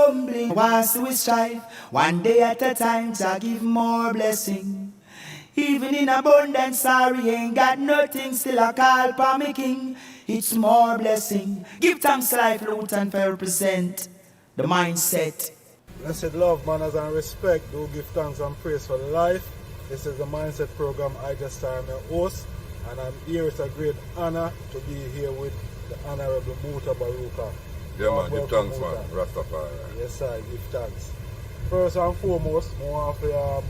humbling. Once we strive, one day at a time, Jah give more blessing. Even in abundance, sorry, ain't got nothing, still I call for me king. It's more blessing. Give thanks, life, loot, and fair represent the mindset. Blessed love, manners, and respect. Do give thanks and praise for life. This is the Mindset program. IjahStars, I'm your host, and I'm here. It's a great honor to be here with the Honorable Muta Baruka. Yeah, man, give thanks, man. Rastafari. Yes, sir, give thanks. First and foremost, I want to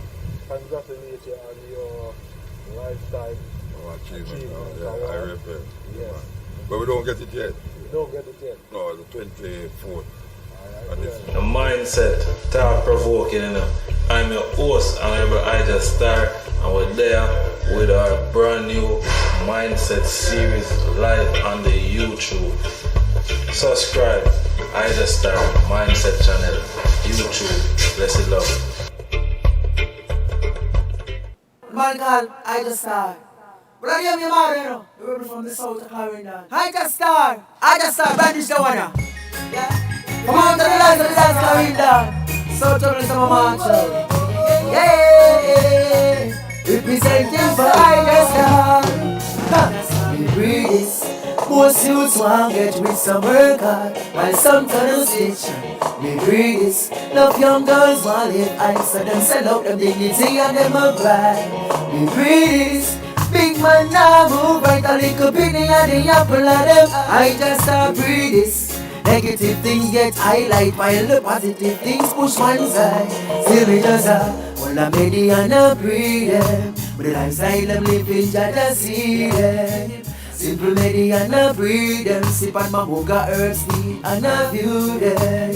congratulate you on your lifetime achievement. Yeah, R.H.P. Yes. But we don't get it yet. You don't get it yet? No, the 24th. The mindset, thought-provoking, you know. I'm your host, Honorable IjahStars, and we're there with our brand new mindset series live on the YouTube. Subscribe, IjahStars Mindset channel, YouTube. Blessed love. Man called IjahStars. But I hear me mad, you know. The rebel from the south of Clarendon. IjahStars, banish the one. Yeah. Come on to the lights of the dance, Clarendon. So trouble some march. Yeah. Representing for IjahStars. We breathe this. Most youths want get with some work hard, while some turn switch. We breathe this. Love young girls want live high, so them sell out them dignity and them a pride. We breathe this. Big man now move right a little bit and the apple of them. IjahStars breathe this. Negative things get highlight while the positive things push one side. Still me just well I made the and I breathe them. But the lifestyle I'm living just see them. Simple medi and I breathe them. Sip on my mocha herbs tea and I view them.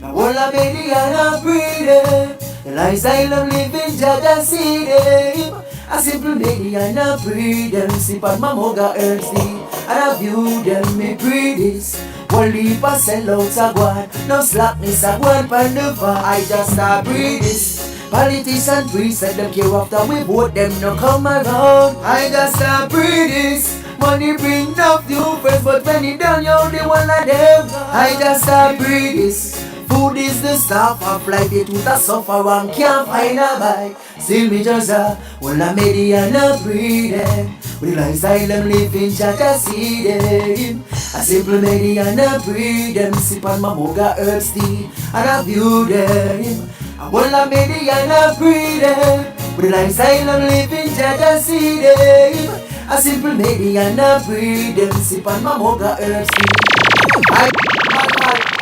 Now all I medi and I breathe them. The lifestyle I'm living just see them. A simple medi and I breathe them. Sip on my mocha herbs tea and I view them. Me breathe this. One leap a sell out a guan. No slackness a guan pan the far. IjahStars breathe this. Politicians preset them care after we vote them no come around. IjahStars breathe this. Money bring enough new friends, but when it done, you're the one of them. IjahStars breathe this. Food is the stuff of life, it would a suffer and can't find a buy. Still me just well I made it and I breathe them. With the lifestyle I'm living, just see them. A simple medi and I breathe them. Sip on my mocha herbs tea and I view them. Well I made it and I breathe them. With the lifestyle I'm living, just see them. A simple medi and I breathe them. Sip on my mocha herbs tea.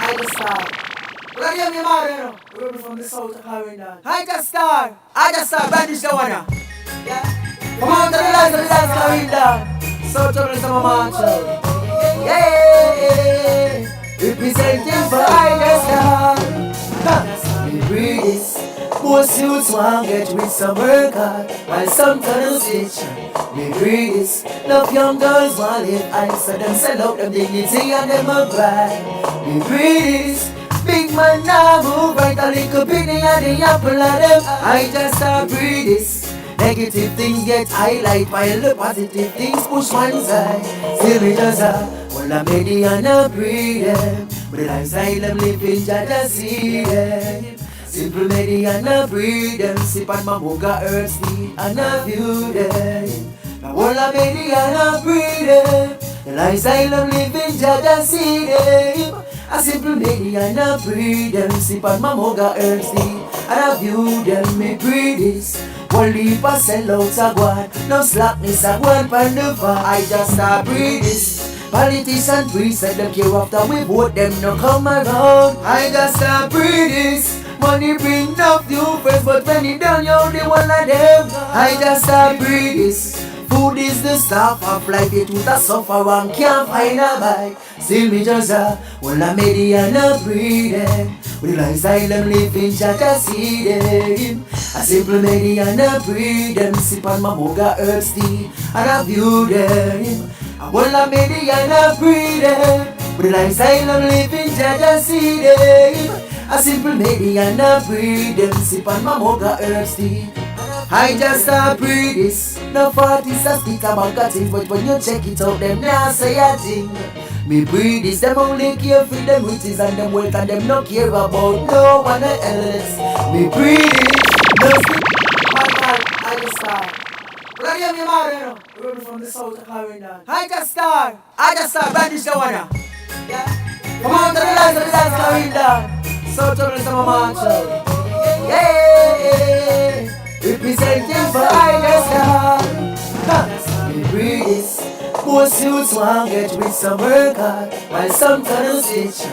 IjahStars. But I hear me mad, you know. The rebel from the south of Clarendon. IjahStars, banish the one. Yeah. Come on to the lights of the dance, Clarendon. So trouble some march. Yeah. Representing for IjahStars. We breathe this. Most youths want get with some work hard, while some turn switch. We breathe this. Love young girls want live high, so them sell out them dignity and them a pride. We breathe this. Big man now move right a little bit and the apple of them. IjahStars breathe this. Negative things get highlight while the positive things push one side. Still me just well I made it and I breathe them. But the lifestyle I'm living just see them. Simple medi and I breathe them. Sip on my mocha herbs tea and I view them. Now all I made it and I breathe them. The lifestyle I'm living just see them. A simple medi and I breathe them. Sip on my mocha herbs tea and I view them. Me breathe this. One leap a sell out a guan. No slackness a guan pan the far. IjahStars breathe this. Politicians preset them care after we vote them no come around. IjahStars breathe this. Money bring enough new friends, but when it done, you're the one of them. IjahStars breathe this. Food is the stuff of life, it would a suffer and can't find a buy. Still me just well I made it and I breathe them. With the lifestyle I'm living, just see them. A simple medi and I breathe them. Sip on my mocha herbs tea and I view them. Well I made it and I breathe them. With the lifestyle I'm living, just see them. A simple medi and I breathe them. Sip on my mocha herbs tea and I I just breathe this. No 40s a speak about cutting, but when you check it out, them now say a thing. Me breathe this, them only care for them riches and them wealth, and them no care about no one else. Me breathe it, no speak. I just start. But I am your mother, you know, from the south of Carolina. I just start, banish the one. Yeah. Come on to the lights of the dance, Carolina. So trouble is my mantra. Yeah. Representing for IjahStars. Me breathe this. Most youths want get with some work hard, while some turn to switch.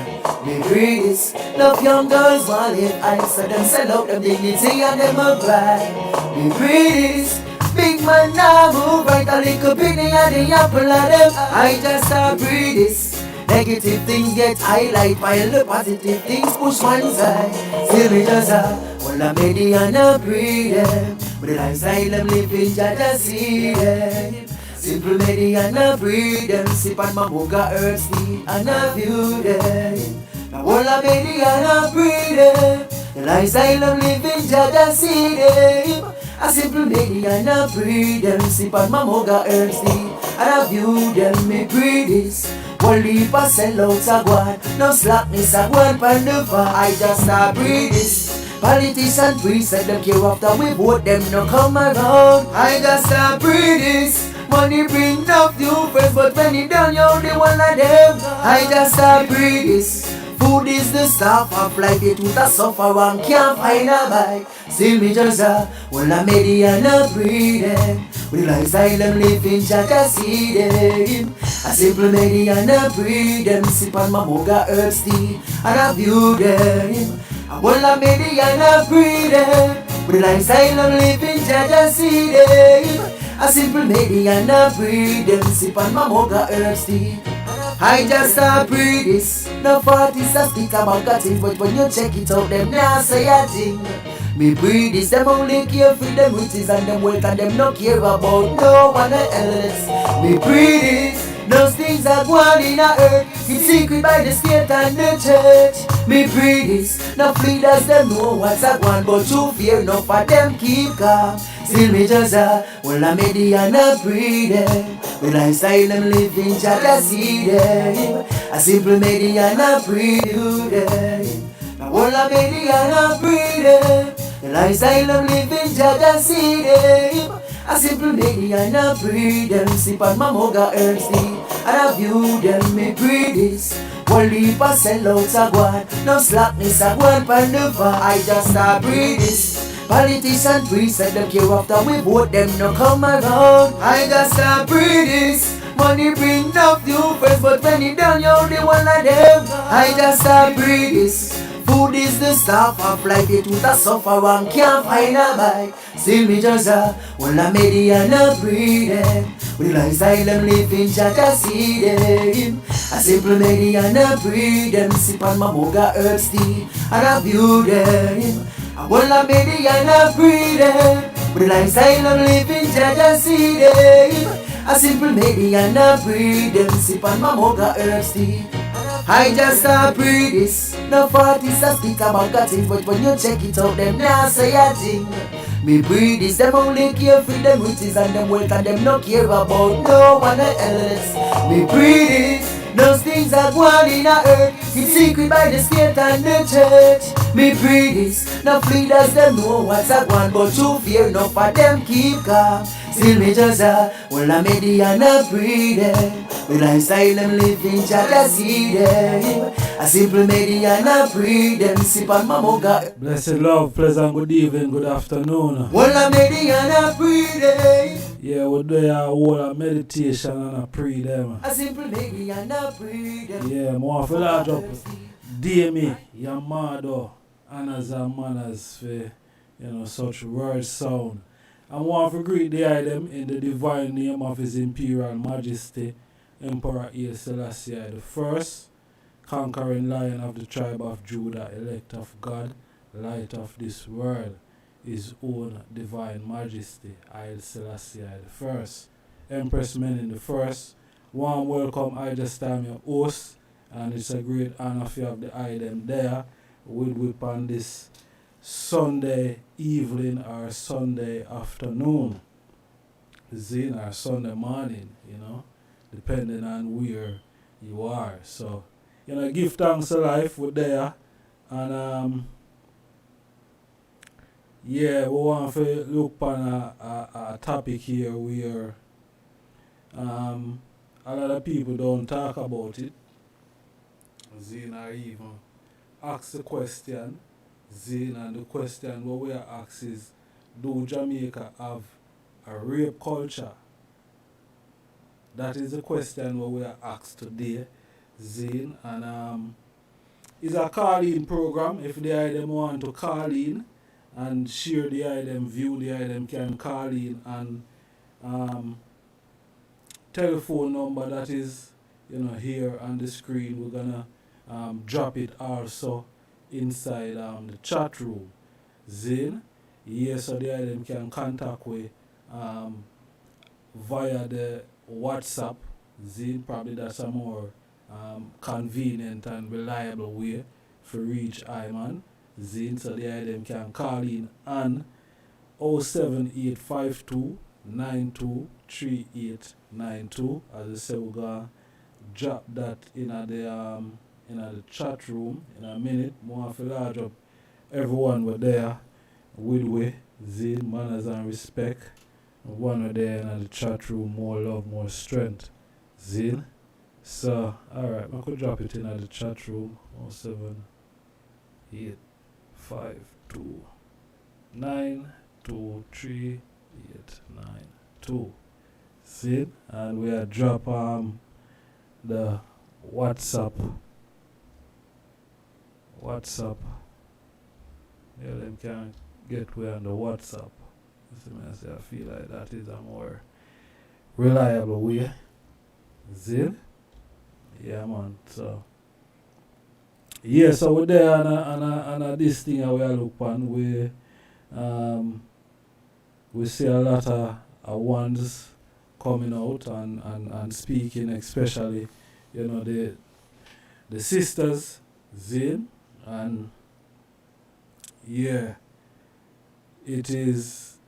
Me breathe this. Love young girls want live high, so them sell out them dignity and them a pride. Me breathe this. Big man now move right a little bit near the apple of them. I just breathe this. Negative things get highlight while the positive things push one side. Still me just well I'm ready and I breathe them. But the lifestyle I'm living just see them. Simple medi and I breathe them. Sip on my mocha earth tea and I view them. Now all I'm ready and I breathe them. The lifestyle I'm living just see them. A simple medi and I breathe them. Sip on my mocha earth tea and I view them. Me breathe this. One leap a sell out a guan. No slackness a guan pan the far. I just breathe this. Politicians we said them care after we vote them no come around. I just breathe this. Money bring enough new friends, but when it done you're the one of them. I just breathe this. Food is the stuff of life, it would suffer and can't find a buy. Still me just well I made it and I breathe them. With lifestyle I'm living, just see them. I simple made it and I breathe them. Sip on my mocha herbs tea and I view them. Well I made it and I breathe them. With lifestyle I'm living, just see them. I simple made it and I breathe them. Sip on my mocha herbs tea. I just breathe this. No 40s a speak about cutting, but when you check it out, them now say a thing. Me breathe this, them only care for them riches and them wealth, and them no care about no one else. Me breathe this. Those things are going in the earth, keep secret by the state and the church. Me breathe this. No leaders them know what's a going, but you fear no for them keep calm. Still me just well I made it and I breathe them. With lifestyle I'm living, just see them. I simply made it and I breathe you them. Now all I made it and I breathe them. The lifestyle I'm living, just see them. I simply made it and I breathe them. Sip on my mocha herbs tea and I view them. Me breathe this. One leap a sell out a guan. No slackness a guan pan the far. I just breathe this. Politicians we said them care after we vote them no come around. I just breathe this. Money bring enough new friends, but when it done you're the one of them. I just breathe this. Food is the stuff of life, it would suffer and can't find a buy. Still me just well I made it and I breathe them. With lifestyle I'm living, just see them. I simple made it and I breathe them. Sip on my mocha herbs tea and I view them. Well I made it and I breathe them. With lifestyle I'm living, just see them. I simple made it and I breathe them. Sip on my mocha herbs tea. I just breathe this. No 40s a speak about cutting, but when you check it out, them now say a thing. Me breathe this, them only care for them riches and them wealth, and them no care about no one else. Me breathe this. Those things are going in the earth, keep secret by the state and the church. Me breathe this. No leaders them know what's a going, but you fear no for them keep calm. Still me just well I made it and I breathe them. With lifestyle I'm living, just see them. I simply made it and I breathe them. Sip on my mocha. Blessed love, pleasant good evening, good afternoon. Well I made it and I breathe them. Yeah, we do a whole meditation and a pray them. I simply made it and I breathe them. Yeah, more for that drop. Dear me, your mother, honors and manners for such word sound. I want to greet the item in the divine name of His Imperial Majesty, Emperor Haile Selassie the First, conquering Lion of the tribe of Judah, elect of God, light of this world, His own divine Majesty, Haile Selassie the First, Empress Menen the First. Warm welcome, IjahStars, your host, and it's a great honor for you have the item there with on this Sunday evening or Sunday afternoon. Zine or Sunday morning, depending on where you are. So, give thanks to life, we're there. And we want to look on a topic here where a lot of people don't talk about it. Zine or even ask the question. Zine, and the question what we are asked is, do Jamaica have a rape culture? That is the question what we are asked today, Zine. And it's a call-in program. If the item want to call in and share the item, view the item, can call in, and telephone number that is here on the screen. We're gonna drop it also inside the chat room. Zine, so the item can contact with via the WhatsApp. Zine, probably that's a more convenient and reliable way for reach Iman. Zine, so the item can call in on 07852 923892. As I say, we're gonna drop that in the chat room in a minute. More for large up everyone were there with we. Zine, manners and respect. One were there in the chat room, more love, more strength. Zine. So, alright, I could drop it in the chat room. 07852 923892. See? And we are drop the WhatsApp. Yeah, them can get way on the WhatsApp. See me, I feel like that is a more reliable way. See? Yeah, man. So so we're there on this thing we are look on. We see a lot of ones coming out and speaking, especially the sisters, Zine, and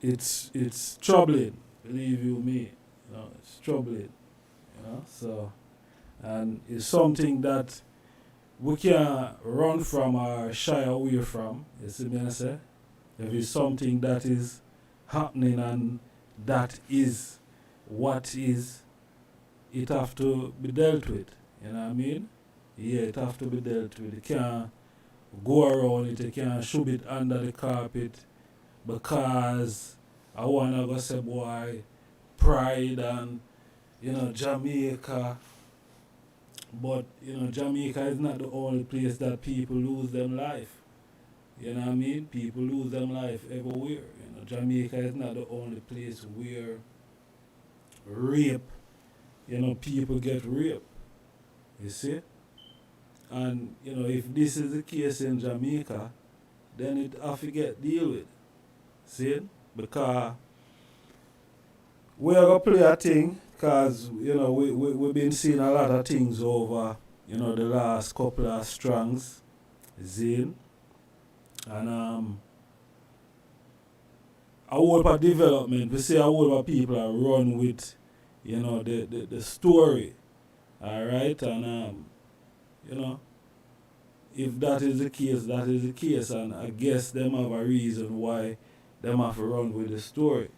it's troubling, believe you me, it's troubling, so, and it's something that we can't run from or shy away from. You see me I say? If it's something that is happening and that is what is, it have to be dealt with. You know what I mean? Yeah, it have to be dealt with. You can't go around it, you can't shove it under the carpet because I wanna go say, boy, pride and Jamaica. But Jamaica is not the only place that people lose them life. You know what I mean? People lose them life everywhere. Jamaica is not the only place where rape, people get raped. You see? And if this is the case in Jamaica, then it have to get deal with. See? Because we're gonna play a thing. Because, we've been seeing a lot of things over, the last couple of strangs, Zine. And a whole lot of development, we see a whole lot of people are run with, the story. Alright? And, if that is the case, that is the case. And I guess them have a reason why them have to run with the story.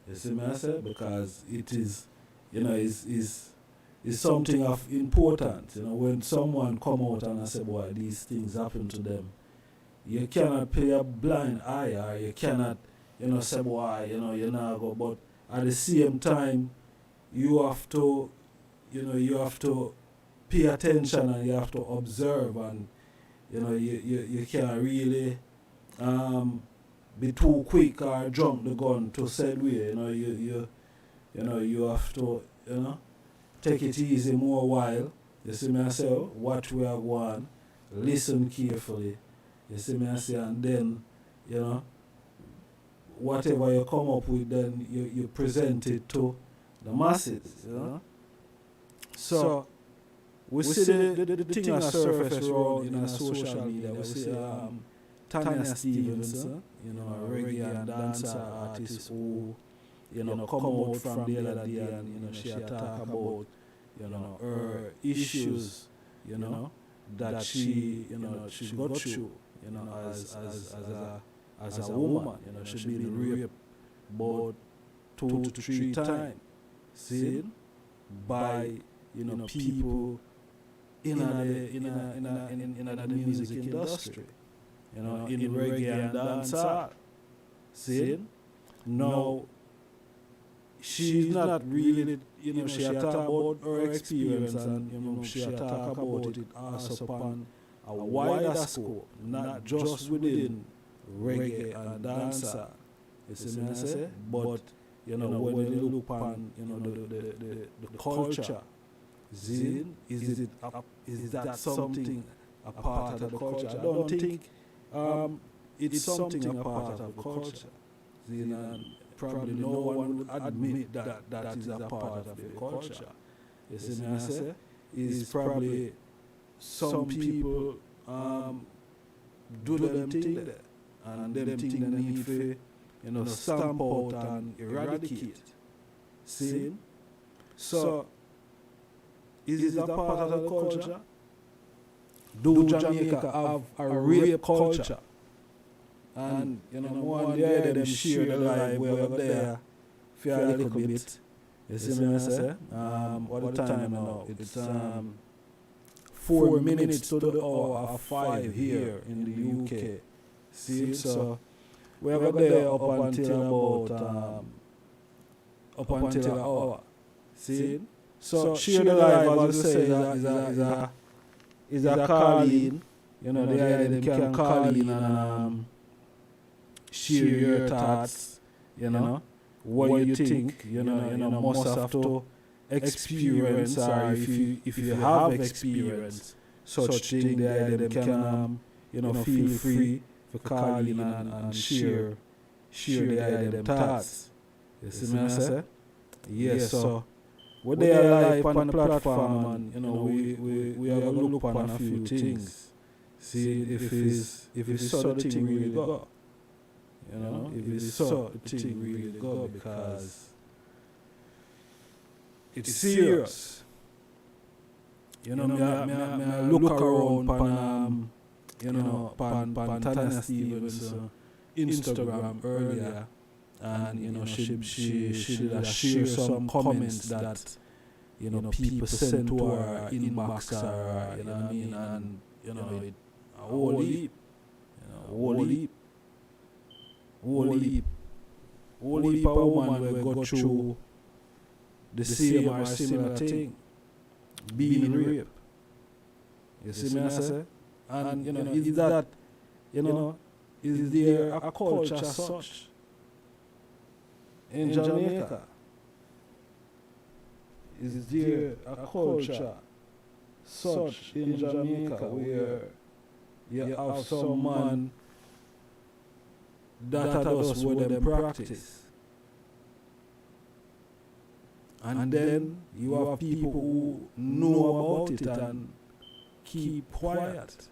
You see me I say? Because it is... is something of importance. When someone come out and I say, boy, these things happen to them, you cannot pay a blind eye, or you cannot, say, boy, you're not go. But at the same time, you have to pay attention and you have to observe, and you can't really be too quick or jump the gun to said way. You have to, take it easy more while. You see me I say, watch where I go on, listen carefully. You see me I say, and then, whatever you come up with, then you present it to the masses, So, we see the thing that surface around in social media. We see Tanya Stevenson, you know, a reggae and dancer artist who, you know, come out from the other day and, you know, she talk about, you know, her issues, you know, that she, you know, she got through, you know, as a woman, you know, she been raped about 2 to 3 times, seen by, you know, people in the music industry, you know, in reggae and dancehall. See? Now, she's not really, you know, she talk about her experience and, you know, she talk about it also upon a wider scope, not just within reggae and dancehall. You see me I say? But, you know, when you look upon, you know, the culture, is that something a part of the culture? I don't think it's something a part of the culture. And probably no one would admit that is a part of the culture. You see me I say? Is probably some people do them thing there, and them thing they need to, you know, stamp out and eradicate. See? So, is it a part of the culture? Do Jamaica have a rape culture? And, you know, one day them share the life way up there for a little bit. You see me I say? What the time now? It's 4 minutes to the hour of 5 here in the UK. See? So, we are there up until about up until an hour. See? So share the life, as you say, is a call-in. You know, they can call in and share your thoughts, you know, what you think, you know, must have to experience, or if you have experienced such thing, they can, you know, feel free to call in and share them thoughts. You see me I say? Yes, so we're there live on the platform, and, you know, we have a look on a few things. See if it's so the thing really go. You know, if it's so the thing really go, because it's serious. You know, me look around pan you know, pan Tanya Stevens Instagram earlier, and, you know, she did share some comments that, you know, people sent to her inbox, or, you know what I mean, and, you know, a whole heap, a woman will go through the same or similar thing, being raped. You see me I say? And, you know, is that, you know, is there a culture such in Jamaica? Is there a culture such in Jamaica where you have some man that does what them practice, and then you have people who know about it and keep quiet?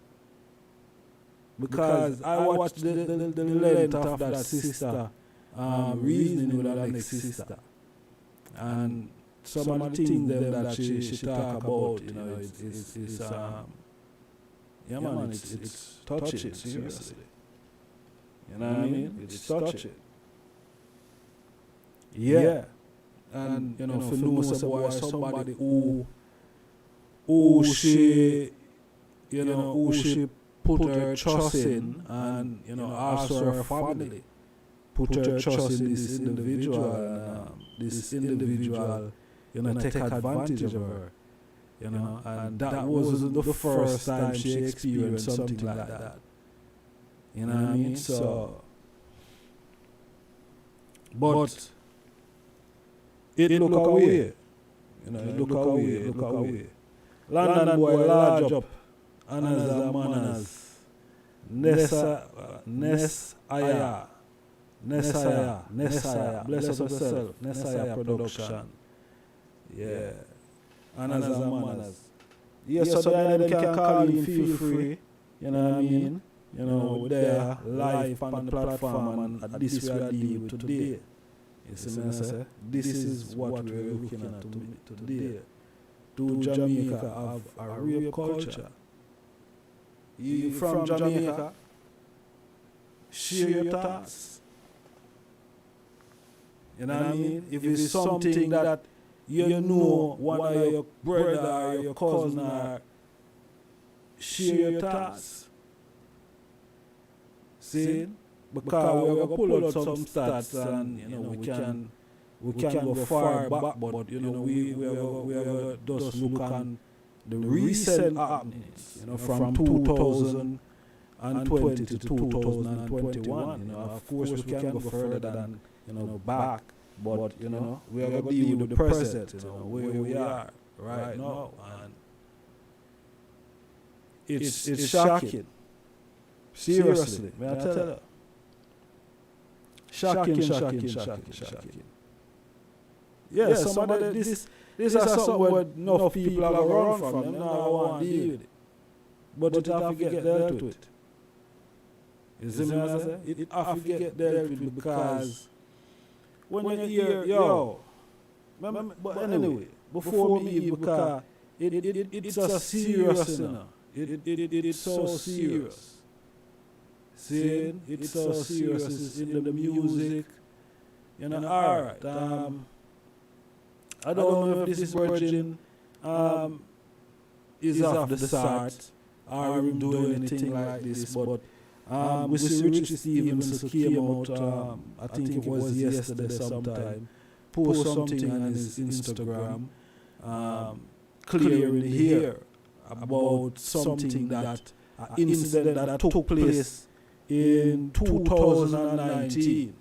Because I watched the length of that sister reasoning with her next sister, and some of the things that she talk about, you know, it's yeah man, it's touching, seriously. You know what I mean? It's touching. Yeah. And, you know, for know somebody who she, you know, who she put her trust in, and, you know, also her family put her trust in this individual, you know, take advantage of her, you know, and that was the first time she experienced something like that. You know what I mean? So, but it look away. You know, it look away. London boy large up, another manners. Nessaya, bless up yourself, Nessaya production. Yeah, another manners. Yes, so them can call in, feel free, you know what I mean? you know, we're there live on the platform, and at this we are dealing with today. You see me, I say? This is what we're looking at today. Do Jamaica have a real culture? You from Jamaica? Share your thoughts. You know what I mean? If it's something that you know one of your brother or your cousin, or share your thoughts. See? Because we're gonna pull out some stats, and you know we can go far back, but you know we are just look on the recent happenings, you know, from 2020 to 2021. You know, of course we can go further than, you know, back, but you know we are gonna deal with the present, you know, where we are right now, and it's shocking. Seriously, may I tell you? Shocking. Yeah, some of this is something where enough people have run from. Them now want to deal with it. But it have to get dealt with. You see me, I say? It have to get dealt with, because when you hear, but anyway, before me, because it's so serious, you know. It's so serious. See, it's so serious. It's in the music, you know. All right. I don't know if this virgin is off the start or doing anything like this, but we see Richie Stevens came out. I think it was yesterday sometime. Post something on his Instagram, clearing the air about something that an incident that took place in 2019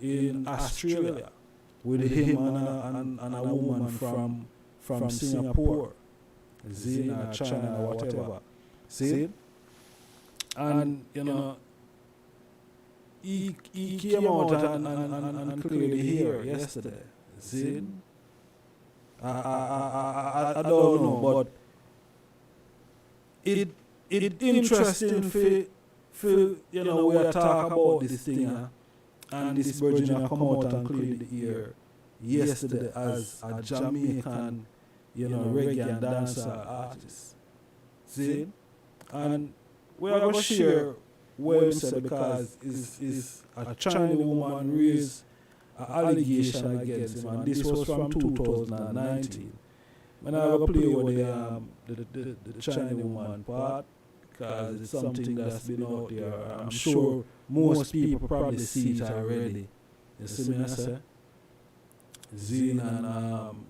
in Australia with him and a woman from Singapore, Zina, China, or whatever. See? And, you know, he came out and cleared the hair yesterday. See? I don't know, but it interesting for you know, we are talking about this thing, and this virgin come out and cleared the ear yesterday as a Jamaican, you know, reggae and dancehall artist. See? And we are going to share what he said, because is a Chinese woman raised an allegation against him, and this was from 2019. When I will play with the Chinese woman part, because it's something that's been out there. I'm sure most people probably see it already. You see me, I say? Zine and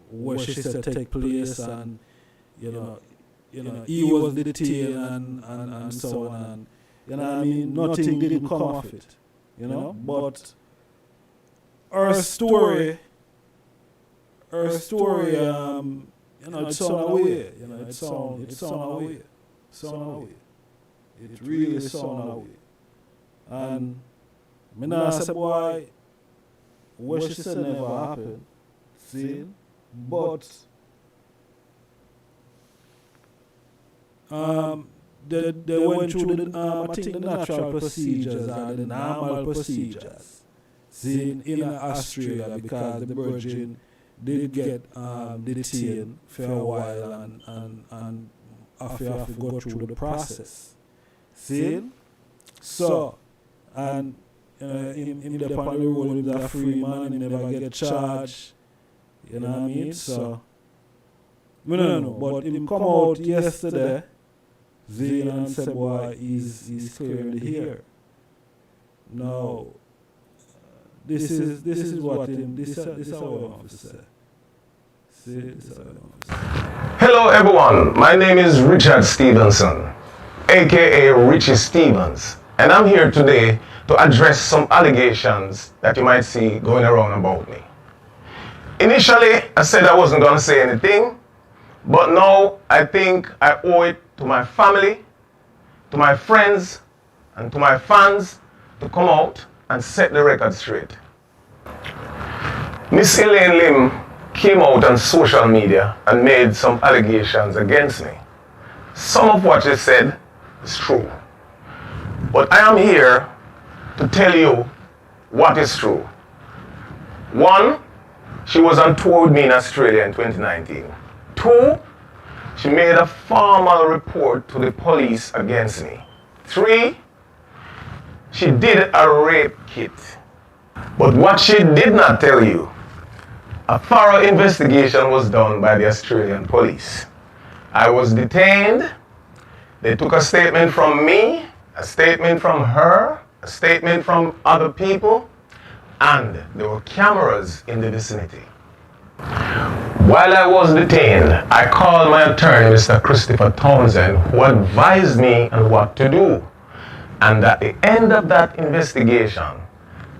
what she said take place, and you know, he was detained and so on, and you know what I mean, nothing didn't come of it, you know. But her story, you know, it's on away, you know, it's on away. It really sound away. And me nah say, boy, what she said never happened. See? But they went through the I think the natural procedures or the normal procedures, see, in Australia, because the virgin did get detained for a while and have to go through the process. See? So, and in the upon the road with a free man, he never get charged. You know what I mean? So, I don't know. But him come out yesterday, Zane, and said, boy, he's clearing the hair. Now, this is what him, this is how I want to say. See, this is how I want to say. Hello everyone, my name is Richard Stevenson, aka Richie Stevens, and I'm here today to address some allegations that you might see going around about me. Initially, I said I wasn't going to say anything, but now I think I owe it to my family, to my friends, and to my fans to come out and set the record straight. Miss Elaine Lim came out on social media and made some allegations against me. Some of what she said is true, But I am here to tell you what is true. One, she was on tour with me in Australia in 2019. Two, she made a formal report to the police against me. Three, she did a rape kit. But what she did not tell you, a thorough investigation was done by the Australian police. I was detained. They took a statement from me, a statement from her, a statement from other people, and there were cameras in the vicinity. While I was detained, I called my attorney, Mr. Christopher Townsend, who advised me on what to do. And at the end of that investigation,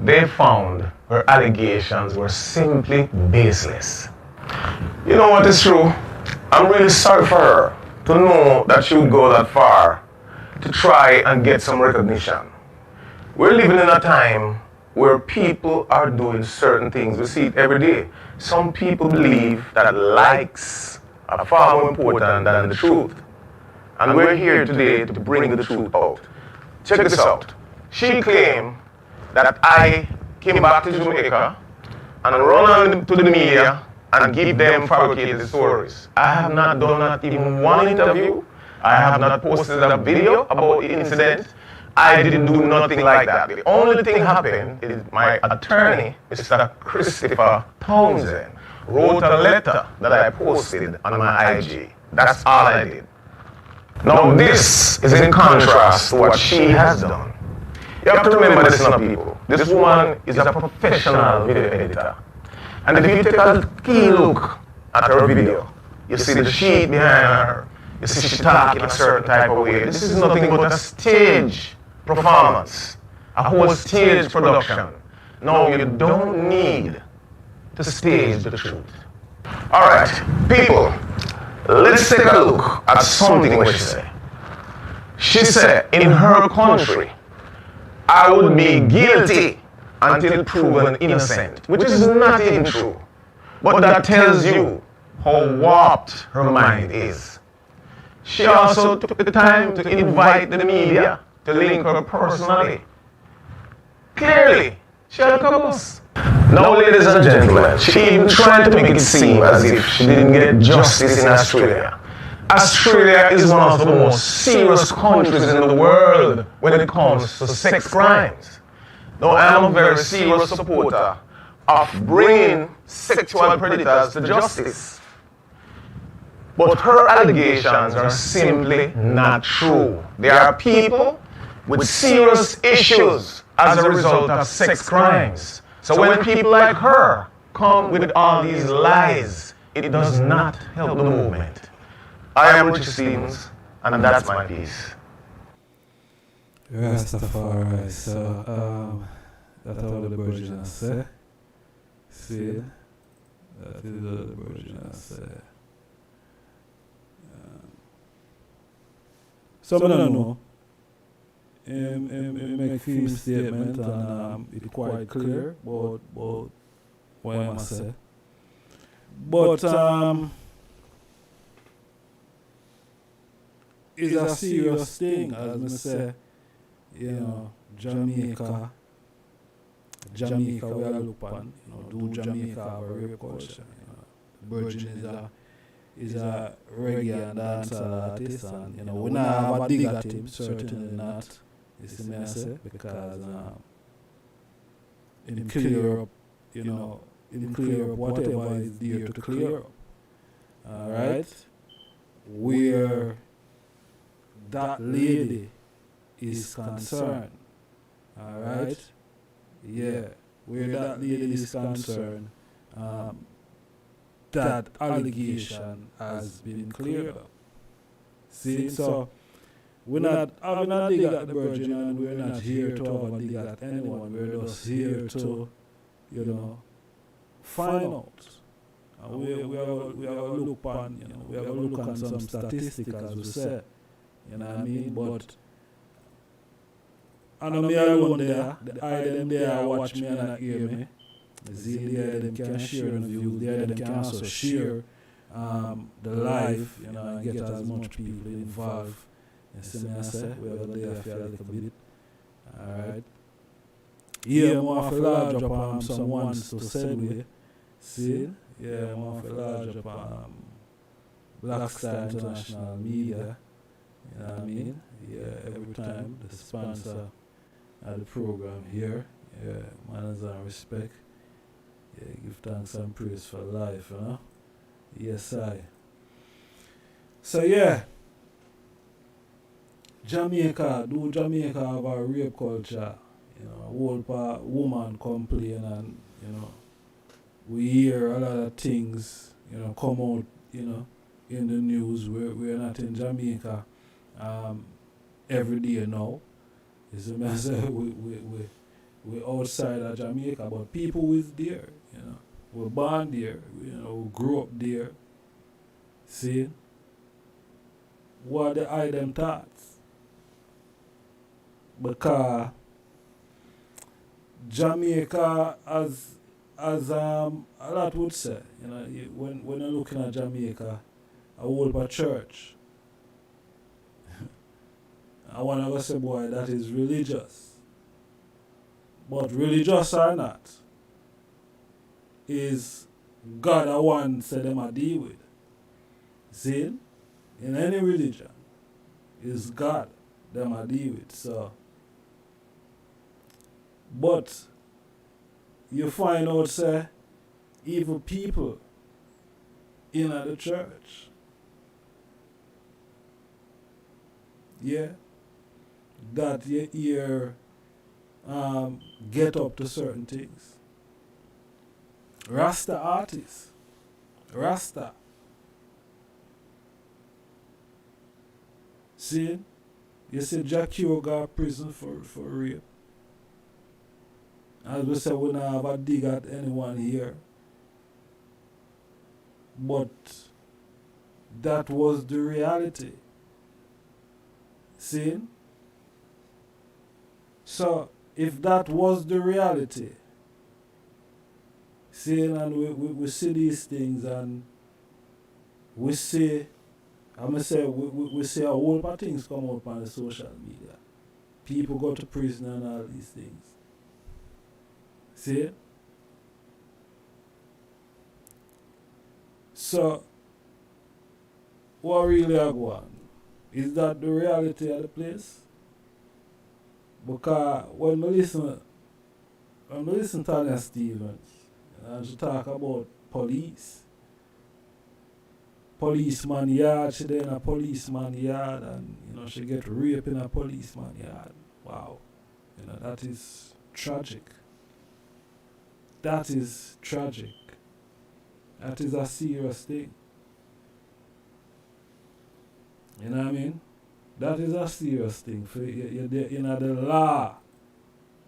they found her allegations were simply baseless. You know what is true? I'm really sorry for her to know that she would go that far to try and get some recognition. We're living in a time where people are doing certain things. We see it every day. Some people believe that likes are far more important than the truth. And we're here today to bring the truth out. Check this out. She claimed that I came back to Jamaica and run on to the media and give them fabricated stories. I have not done not even one interview. I have not posted a video about the incident. I didn't do nothing like that. The only thing happened is my attorney, Mr. Christopher Townsend, wrote a letter that I posted on my IG. That's all I did. Now this is in contrast to what she has done. You have to remember this, people. This woman is a professional video editor. And if you take a key look at her video, you see the sheet behind her, you see she talking a certain type of way. This is nothing but a stage performance, a whole stage production. No, you don't need to stage the truth. All right, people, let's take a look at something what she said. She said, in her country, I would be guilty until proven innocent, which is not even true. But that tells you how warped her mind is. She also took the time to invite the media to link her personally. Clearly, she had a cabos. Now, ladies and gentlemen, she even tried to make it seem as if she didn't get justice in Australia. Australia is one of the most serious countries in the world when it comes to sex crimes. Now, I am a very serious supporter of bringing sexual predators to justice. But her allegations are simply not true. There are people with serious issues as a result of sex crimes. So when people like her come with all these lies, it does not help the movement. I am Richie Stevens, and that's my piece. Rastafari, so that's all the version I say. See, that is all the version I say. So I don't know. Make film statement and it's quite clear about what I must say. But it's a serious thing, as I say. You know, Jamaica we are look on, do Jamaica have a rape culture. Virgin is a reggae and dancehall artist, and we not have a dig at him, certainly not. You see me I say, because in clear up, in clear up whatever is there to clear up. Alright? Where that lady is concerned. Alright? Yeah. Where that lady is concerned, that allegation has been cleared up. See, so we're not having a dig at the Virgin, and we're not here to have a dig at anyone. We're just here to, find out. And we are look on, we are look on some statistics, as we say. You know what I mean? But I know me alone there, the eye them there watch me and not hear me. See, there them can share the views, there them can also share the life, and get as much people involved. You see me I say, we are there for a little bit. Alright. Yeah, I'm off a large up some ones to send with. See? Yeah, I'm off a large up Black Star International Media. You know what I mean? Yeah, every time the sponsor of the program here. Yeah, manners and respect. Yeah, give thanks and praise for life, you know? Yes, I. So yeah, Jamaica have a rape culture? You know, a whole part woman complain and, you know, we hear a lot of things, you know, come out, you know, in the news. We're not in Jamaica every day now. You see me? I say we're outside of Jamaica, but people is there, you know. We're born there, you know, we grew up there. See? What the them thoughts? Because Jamaica, as a lot would say, you know, when you're looking at Jamaica, a whole church, I want to say, boy, that is religious. But religious or not, is God the one say them a deal with. See? In any religion, is God them a deal with. So, but you find out, say, evil people in the church. Yeah? That you hear get up to certain things. Rasta artists. Rasta. See? You see Jack Q got prison for rape. As we say, we don't have a dig at anyone here. But that was the reality. See? So, if that was the reality, see, and we see these things and we see, I'm going to say, we see a whole lot of things come up on the social media. People go to prison and all these things. See? So, what really I go on? Is that the reality of the place? Because when I listen to Tanya Stevens, and she talk about policeman yard, she there in a policeman yard, and you know she get raped in a policeman yard. Wow, you know that is tragic. That is tragic. That is a serious thing. You know what I mean? That is a serious thing. For you're in the law,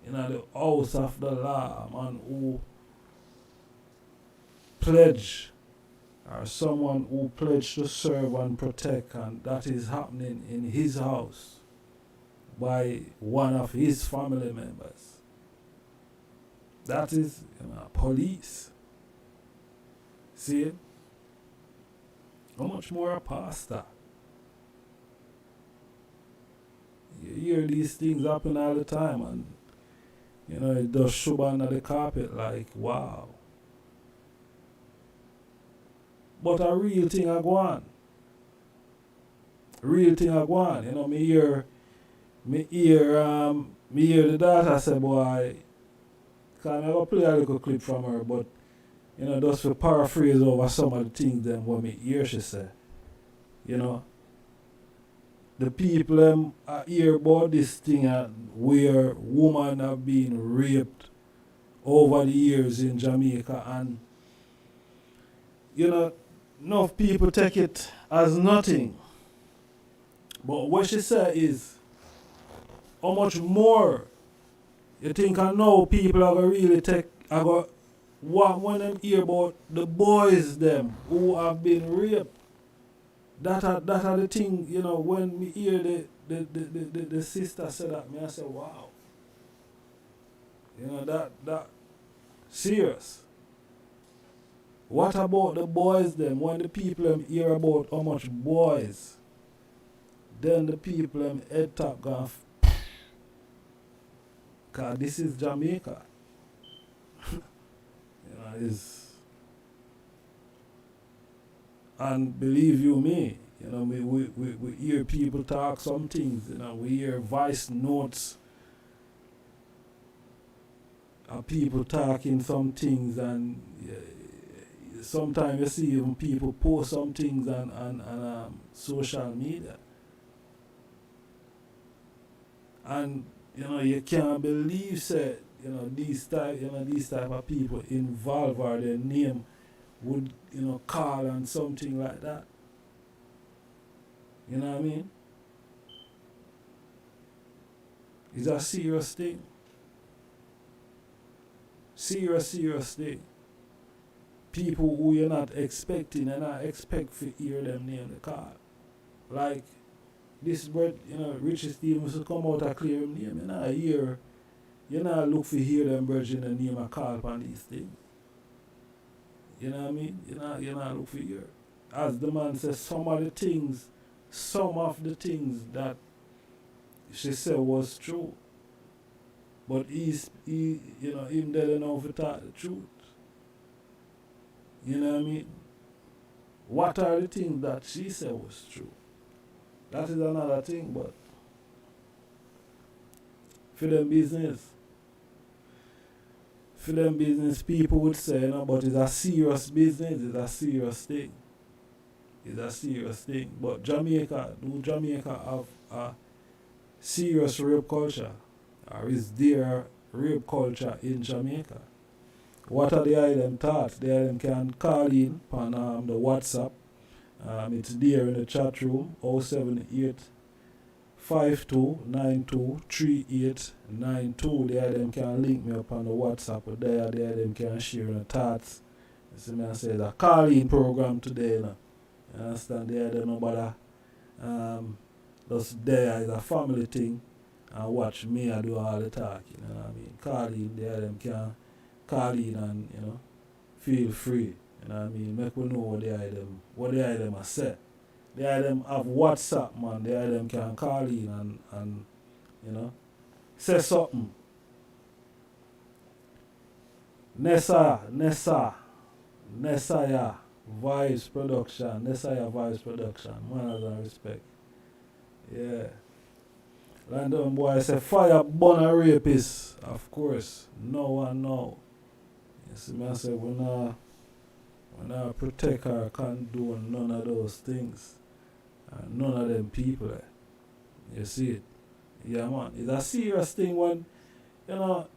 in the house of the law, man who pledge, or someone who pledged to serve and protect, and that is happening in his house by one of his family members. That is, you know, police. See? How much more a pastor? You hear these things happen all the time, and you know it does show under the carpet like wow. But a real thing I go on. Real thing I go on. You know, me hear the daughter say, boy, can I go play a little clip from her, but you know, just to paraphrase over some of the things them what me hear she say. You know. The people hear about this thing where women have been raped over the years in Jamaica, and you know, enough people take it as nothing. But what she said is, how much more you think I know people are going to really take, when them hear about the boys them who have been raped. That are the thing, you know, when we hear the sister say that, me I say, wow. You know, that serious. What about the boys them? When the people hear about how much boys, then the people head top gone. Cause this is Jamaica. And believe you me, we hear people talk some things, we hear voice notes of people talking some things, and sometimes you see even people post some things on social media. And you can't believe these type of people involved or their name would call on something like that. You know what I mean? It's a serious thing. Serious thing. People who you're not expecting and not expect to hear them name the call. Like this bird, Richie Stevens to come out and clear him name. You not look for hear them birds in the name and call upon these things. You know what I mean? You not look for hear. As the man says, some of the things that she said was true. But him dead enough to talk the truth. You know what I mean? What are the things that she said was true? That is another thing, but for them business, people would say, but it's a serious business, it's a serious thing. It's a serious thing. But Jamaica have a serious rape culture? Or is there rape culture in Jamaica? What are the items taught? The item can call in on the WhatsApp. It's there in the chat room, 078 52923892. The item can link me up on the WhatsApp. The item can share the thoughts. You see me, I say the call-in program today. You understand? The item nobody just there is a family thing and watch me I do all the talking. You know what I mean? Call in, the item can call in and feel free. You know what I mean? Make we know what the item has said. The item have WhatsApp, man. The item can call in and say something. Nessaya Vibes Production. Manners and respect. Yeah. Random boy say fire burn a rapist. Of course. No one know. You see me, I say we not protect her, can't do none of those things. None of them people. You see it? Yeah, man. It's a serious thing when you know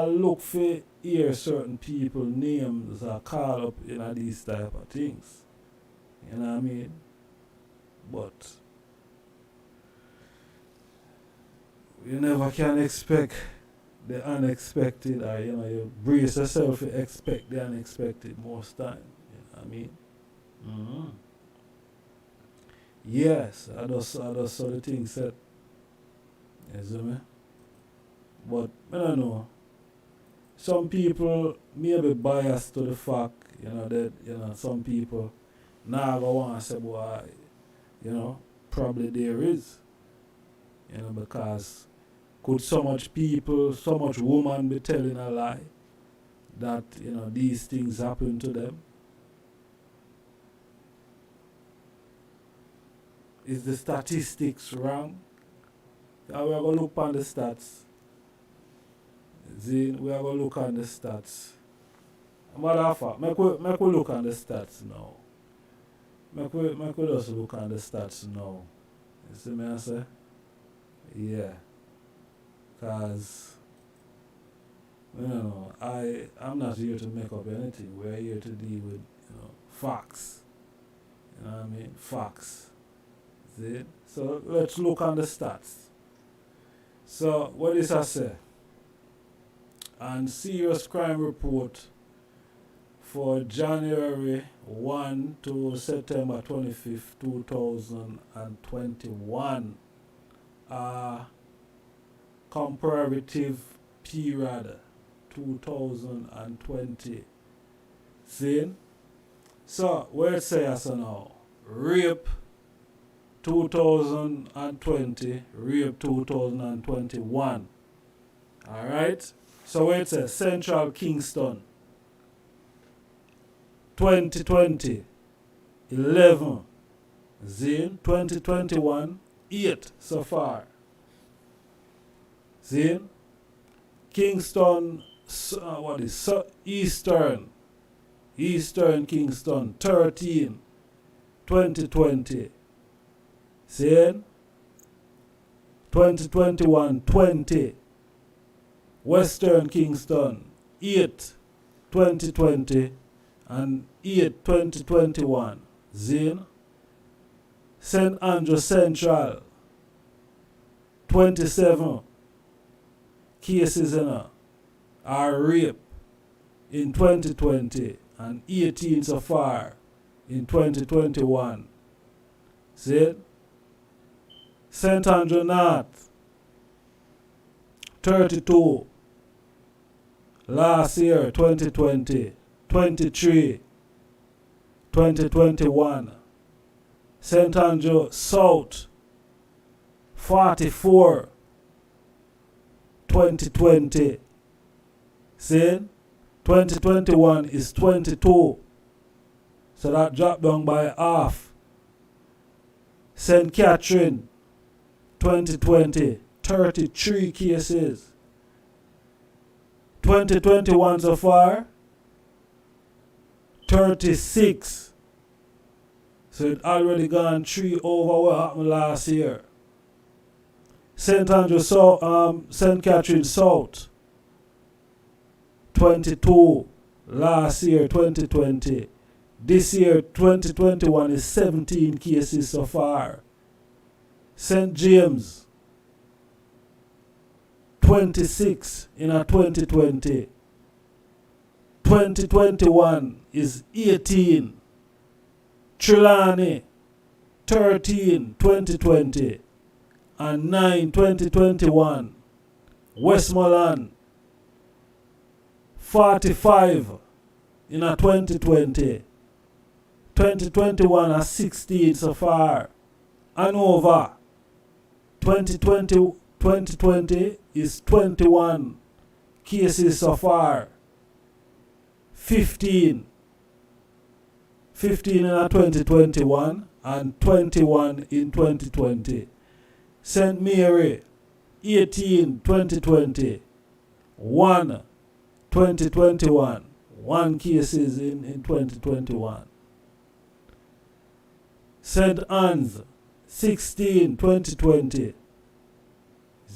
look for hear certain people names are called up these type of things. You know what I mean? But you never can expect the unexpected, or you brace yourself to expect the unexpected most time. You know what I mean? Mm-hmm. Yes, I just saw the thing said. You see me? But I don't know. Some people may be biased to the fact, that some people now go on and say, boy, probably there is. Because could so much woman be telling a lie that, these things happen to them? Is the statistics wrong? And we are going to look on the stats. We are going to look on the stats. Matter of fact, make we look on the stats now. Make we just look on the stats now. You see me I say? Yeah. Because, I'm not here to make up anything. We're here to deal with, facts. You know what I mean? Facts. See? So let's look on the stats. So what does that say? And serious crime report for January 1 to September 25th, 2021. Comparative period 2020. See? So where it says now? Rape 2020, rape 2021. Alright? Alright? So where it says Central Kingston 2020 11 Zin 2021 8 so far. Zin Kingston Eastern Kingston 13 2020. Zin 2021 20 Western Kingston 8 2020 and 8 2021. Zin St. Andrew Central 27 cases are rape in 2020 and 18 so far in 2021. Zin St. Andrew North 32 last year 2020 23 2021. St. Andrew South 44 2020. See 2021 is 22, so that dropped down by half. St. Catherine 2020 33 cases. 2021 so far 36. So it already gone 3 over what happened last year. St. Andrew St. Catherine South 22 last year 2020. This year 2021 is 17 cases so far. St. James 26 in a 2020. 2021 is 18. Trelawney 13 2020 and 9 2021. Westmoreland 45 in a 2020. 2021 are 16 so far. Hanover 2020 is 21 cases so far. 15 in a 2021 and 21 in 2020. St. Mary 18 2020. 1 2021. 1 cases in 2021. St. Anne's 16 2020.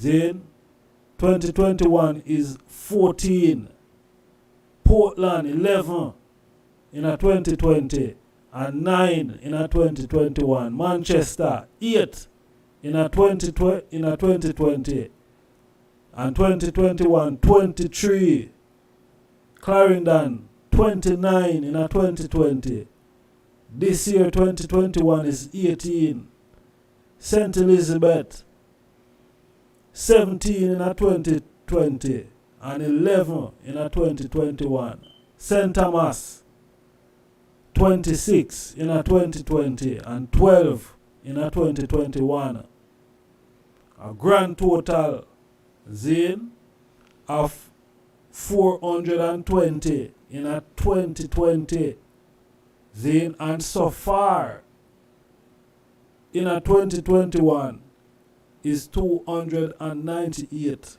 Then 2021 is 14. Portland 11 in a 2020 and 9 in a 2021. Manchester 8 in a 2020 and 2021 23. Clarendon 29 in a 2020. This year 2021 is 18. St. Elizabeth 17 in a 2020 and 11 in a 2021. St. Thomas 26 in a 2020 and 12 in a 2021. A grand total Zane of 420 in a 2020. Zane, and so far in a 2021 is 298.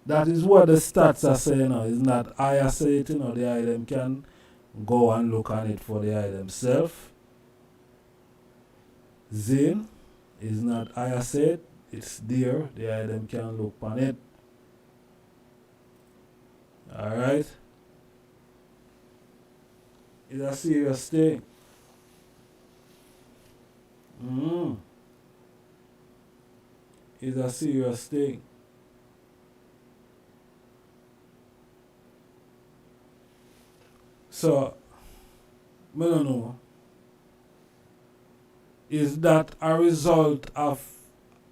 That is what the stats are saying now. It's not I say it, the item can go and look on it for the item self. Zane is not I say it, it's there. The item can look on it. Alright? It's a serious thing. It's a serious thing. So, I don't know. Is that a result of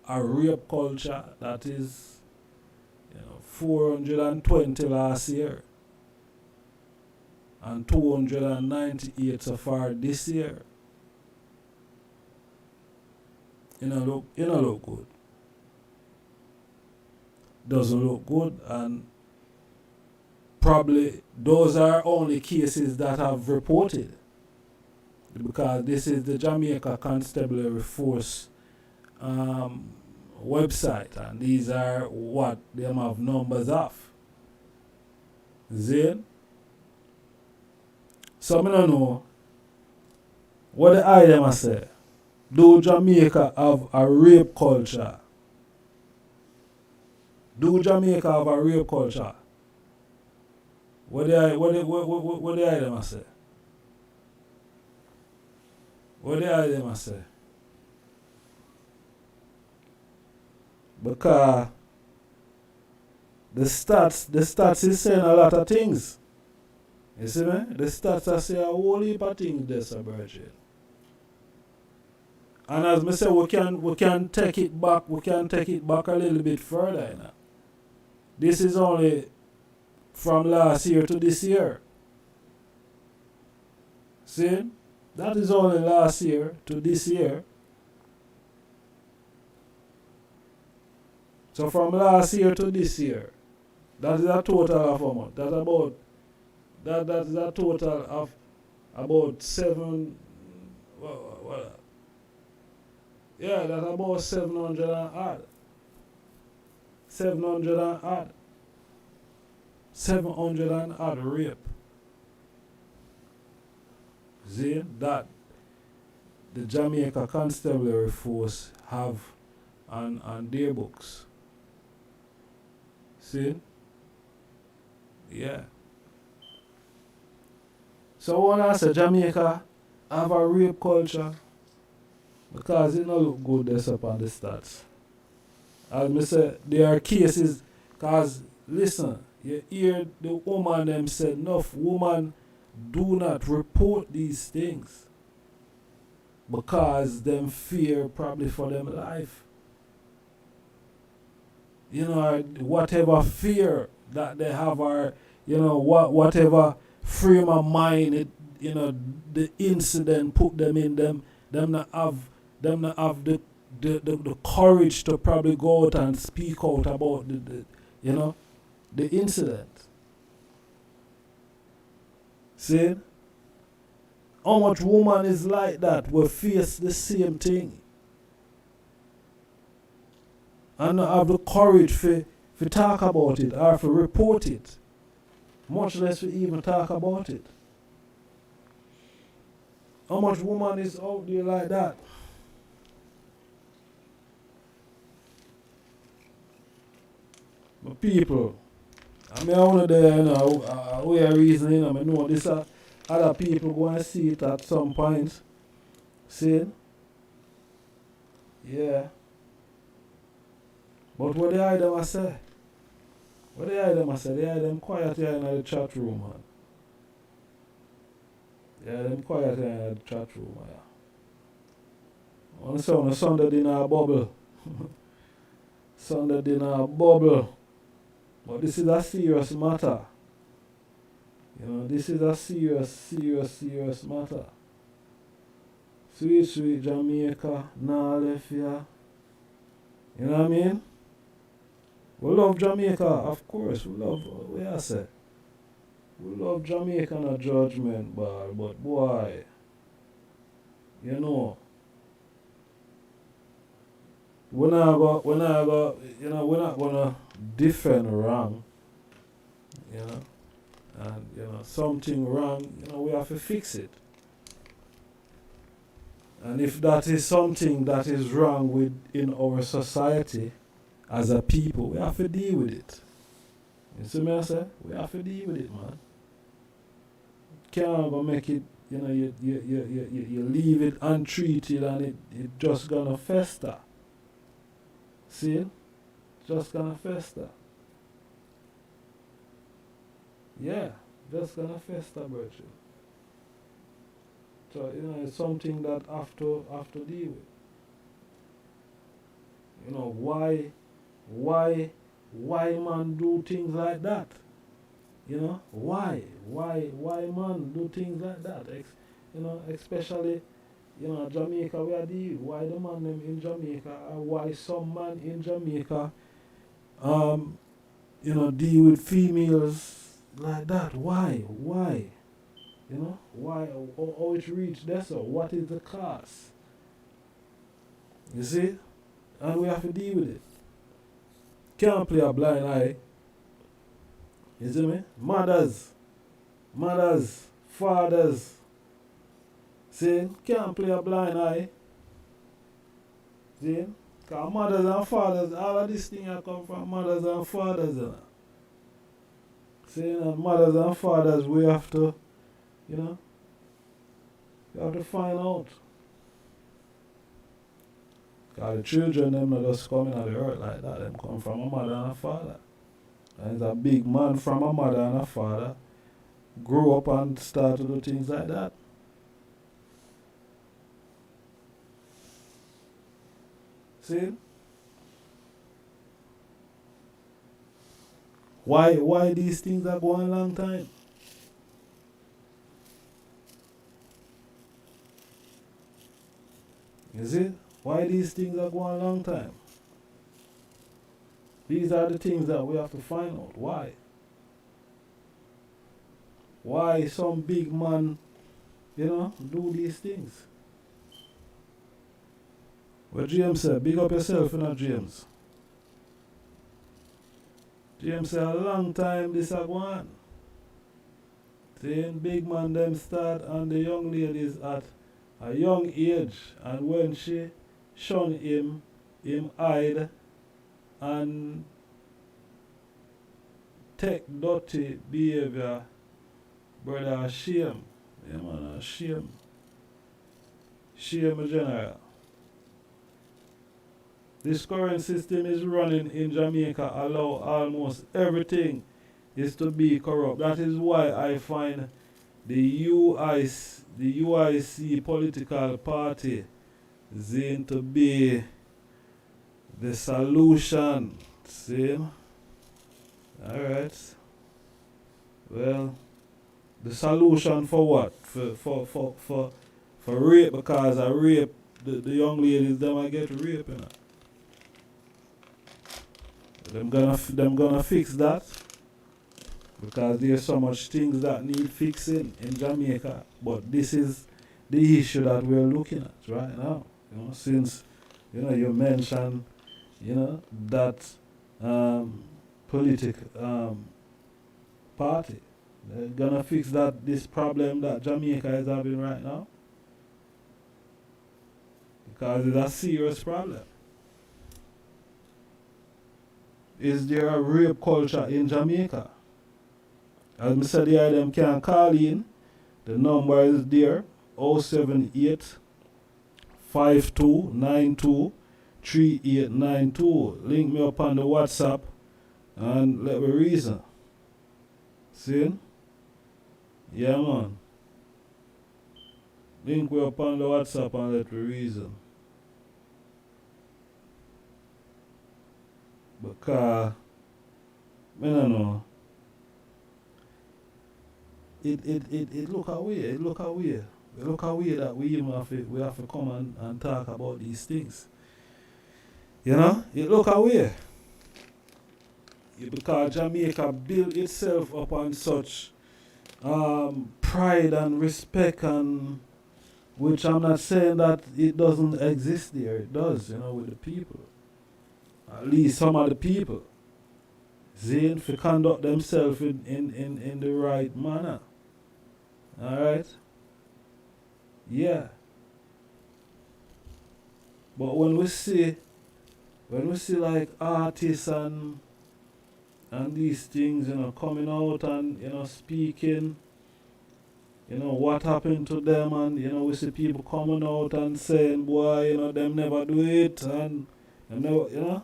a rape culture that is 420 last year and 298 so far this year? It don't look good. doesn't look good, and probably those are only cases that have reported, because this is the Jamaica Constabulary Force website, and these are what them have numbers of. Zin? So I don't know what the item say. Do Jamaica have a rape culture? Do Jamaica have a rape culture? What the item say? What the item say? Because the stats is saying a lot of things. You see me? The stats are saying a whole heap of things there, sir, Virgin. And as I say, we can take it back a little bit further, you know. This is only from last year to this year. See? That is only last year to this year. So from last year to this year, that is a total of how much? That is a total of about 7. Yeah, that's about 700 and odd. 700 and odd. 700 and odd rape. See that the Jamaica Constabulary Force have on their books. See? Yeah. So when I say Jamaica have a rape culture, because it don't look good this up on the stats. As I say, there are cases, because listen, you hear the woman them say, enough women do not report these things because them fear probably for them life. You know, whatever fear that they have, or you know, whatever frame of mind it, you know, the incident put them in, them not have the courage to probably go out and speak out about the incident. See? How much woman is like that will face the same thing and not have the courage for talk about it or for report it, much less for even talk about it. How much woman is out there like that? But people, I mean, I want to there, you know, we are reasoning, I mean, know this other people go and see it at some point. See? Yeah. But what the item I say? What the item I say? They are them quiet here in the chat room, man. Yeah, them quiet here in the chat room, yeah. On the Sunday dinner bubble. Sunday dinner bubble. But this is a serious matter. You know, this is a serious matter. Sweet Jamaica, nah left here. You know what I mean? We love Jamaica, of course. We love Jamaica and a judgment bar, but boy, you know, we're not gonna defend wrong, you know, and you know, something wrong, you know, we have to fix it. And if that is something that is wrong in our society as a people, we have to deal with it. You see me I say? We have to deal with it, man. Can't go make it, you know, you leave it untreated and it just gonna fester. See? Just gonna fester. Yeah, just gonna fester, Virgil. So, you know, it's something that have to deal with. You know, why man do things like that? You know, why man do things like that? You know, especially, you know, Jamaica we are deal. Why the man them in Jamaica, or why some man in Jamaica deal with females like that. Why? Why? How it reach there? So what is the cause? You see? And we have to deal with it. Can't play a blind eye. You see me? Mothers, fathers. See? Can't play a blind eye. See? Because mothers and fathers, all of these things come from mothers and fathers. See? And mothers and fathers, we have to, we have to find out. Because the children, them not just coming out of the earth like that. Them come from a mother and a father. And it's a big man from a mother and a father grow up and start to do things like that. See? Why these things are going a long time? You see? Why these things are going a long time? These are the things that we have to find out. Why? Why some big man, do these things? What James said, big up yourself, James. James said, a long time this a go on. Saying big man them start and the young ladies at a young age, and when she shun him hide and take dirty behavior, brother, shame. Yeah, man, shame. Shame in general. This current system is running in Jamaica, allow almost everything is to be corrupt. That is why I find the UIC political party is to be the solution. See? Alright. Well, the solution for what? For rape, because I rape the young ladies, them I get raped. Them gonna fix that, because there's so much things that need fixing in Jamaica. But this is the issue that we're looking at right now. Since you mentioned that political party, they're gonna fix this problem that Jamaica is having right now, because it's a serious problem. Is there a rape culture in Jamaica? As I said, the them can call in. The number is there, 078 5292 3892. Link me up on the WhatsApp and let me reason. See? Yeah, man. Link me up on the WhatsApp and let me reason. Because, I don't know. It look away that we even have to come and talk about these things. It look away. Because Jamaica built itself upon such pride and respect, and which I'm not saying that it doesn't exist there. It does, with the people. At least some of the people. Zane to conduct themselves in the right manner. Alright? Yeah. But when we see like artists and these things, coming out and, speaking, what happened to them, and, we see people coming out and saying, boy, them never do it, and never,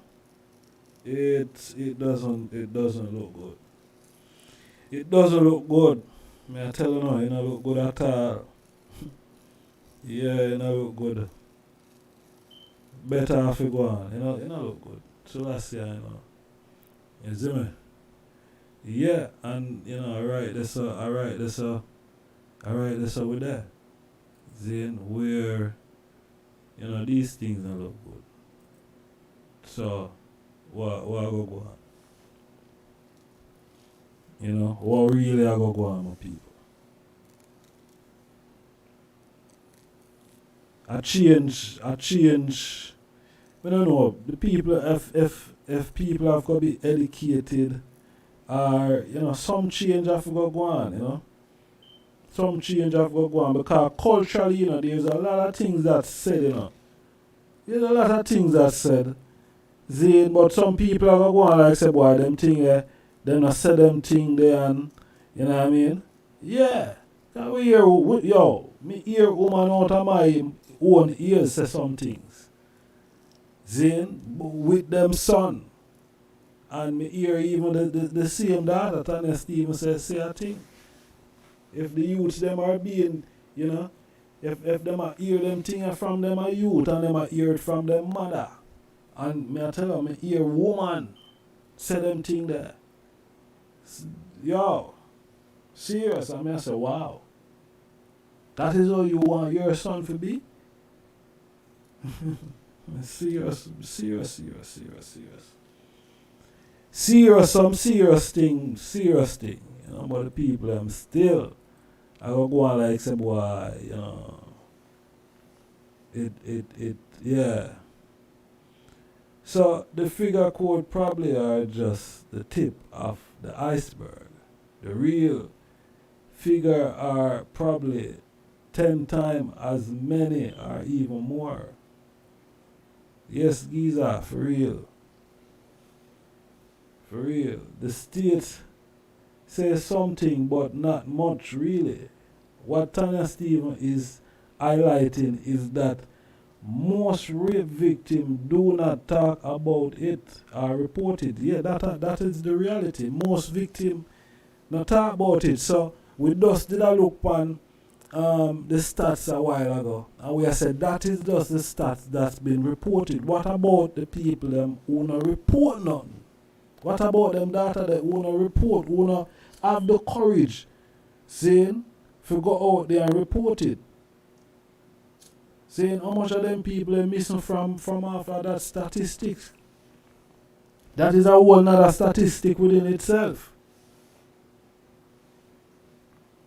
it doesn't look good. It doesn't look good. I tell you now, it don't look good at all. Yeah, it don't look good. Better if you go on. It don't look good. So last year, You see me? Yeah, and alright, that's with that. Then where these things don't look good. So what go on? You know, what really I go on, my people? I change. I don't know. The people, if people have got to be educated, or some change have to go on. Some change have to go on because culturally, there's a lot of things that's said. There's a lot of things that's said. But some people are going to go on like say, boy, them thing there, them not say them thing there, and you know what I mean? Yeah. Can we hear, me hear woman out of my own ears say some things. With them son. And me hear even the same daughter, Tanya Stephen says, say a thing. If the youths them are being, if them are hear them thing from them a youth and them are hear it from them mother. And me I tell them, me hear woman say them thing there. Yo, serious. And me I say, wow. That is how you want your son to be? Serious. Some serious thing. But the people I'm still I go on like say boy, yeah. So the figure code probably are just the tip of the iceberg. The real figure are probably 10 times as many or even more. Yes, Giza, for real. For real. The state says something, but not much really. What Tanya Stephen is highlighting is that most rape victims do not talk about it or report it. Yeah, that is the reality. Most victims not talk about it. So we just did a look on the stats a while ago, and we have said that is just the stats that's been reported. What about the people them who not report nothing? What about them data that who not report, who not have the courage, saying, to go out there and report it? Saying how much of them people are missing from after that statistics? That is a whole nother statistic within itself.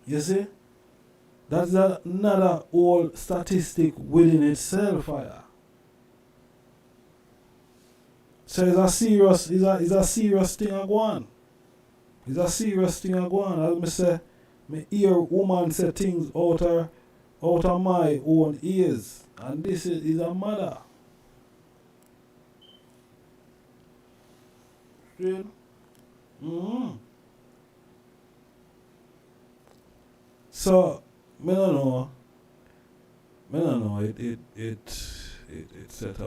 You see? That's another whole statistic within itself. So it's a serious thing I go on. It's a serious thing I go on. As me say, me hear woman say things out of my own ears. And this is a mother. Mm-hmm. So I don't know. It set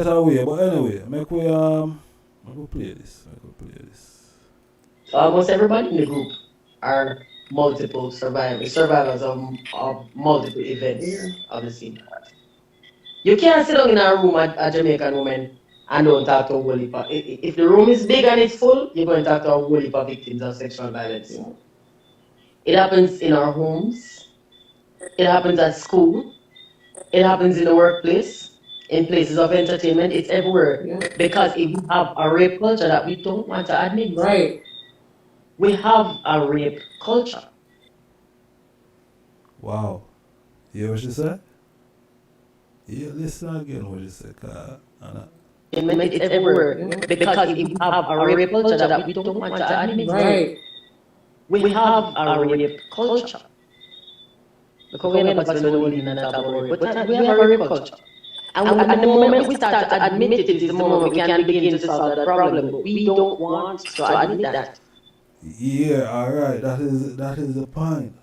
away. But anyway, I go play this. Almost everybody in the group are multiple survivors of multiple events of the same part. You can't sit down in a room at a Jamaican woman and don't talk to a whole heap if the room is big and it's full, you're going to talk to a whole heap of victims of sexual violence. It happens in our homes. It happens at school. It happens in the workplace, in places of entertainment. It's everywhere. Yeah. Because if we have a rape culture that we don't want to admit. Right. We have a rape culture. Wow. You hear what she said? Yeah, listen again what she said. It's everywhere. Yeah. Because if we have a rape culture that we don't want to admit. Right. We have a rape culture. Because we never spend the whole in and talk about rape. But we have a rape culture. And the moment we start to admit it is the moment we can begin to solve that problem. But we don't want to admit that. Yeah, alright, that is the point.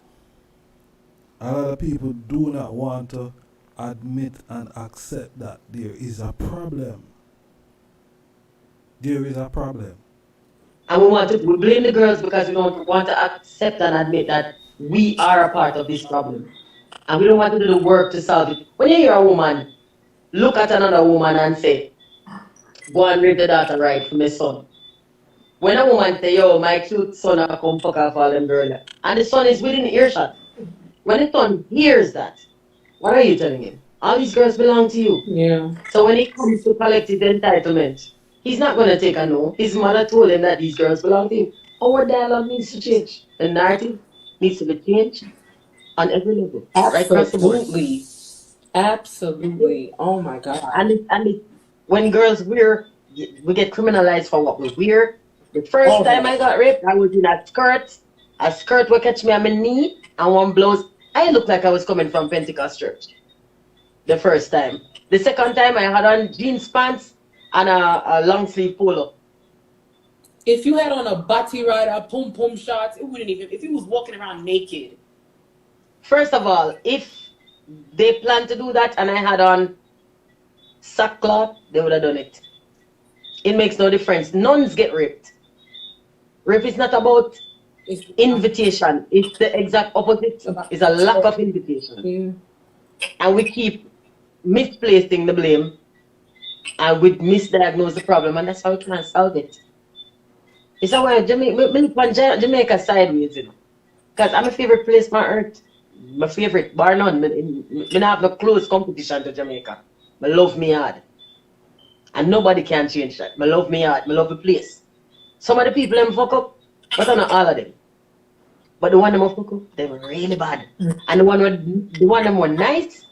A lot of people do not want to admit and accept that there is a problem. There is a problem. And we blame the girls because we don't want to accept and admit that we are a part of this problem. And we don't want to do the work to solve it. When you hear a woman look at another woman and say, go and rape the daughter right for my son. When a woman say, yo, my cute son I come fuck off all them girls, and the son is within earshot. When the son hears that, what are you telling him? All these girls belong to you. Yeah. So when it comes to collective entitlement, He's not going to take a no. His mother told him that these girls belong to him. Our dialogue needs to change. The narrative needs to be changed on every level, right across the board. Absolutely. Absolutely. Oh my God. When girls wear, we get criminalized for what we wear. The first time I got raped, I was in a skirt will catch me on my knee, and one blouse. I looked like I was coming from Pentecost church. The first time. The second time, I had on jeans pants and a long sleeve polo. If you had on a bati ride, a pum pum shots, it wouldn't even. If he was walking around naked. First of all, if they planned to do that and I had on sackcloth, they would have done it. It makes no difference. Nuns get raped. Rape is not about invitation. It's the exact opposite. It's a lack of invitation. And we keep misplacing the blame and we misdiagnose the problem, and that's how we can't solve it. It's why Jamaica sideways, you know. Because I'm my favorite place on earth. My favorite, bar none. I have no close competition to Jamaica. I love me hard. And nobody can change that. I love me hard. I love the place. Some of the people them fuck up, but not all of them. But the one them fuck up, they were really bad. And the one them were nice,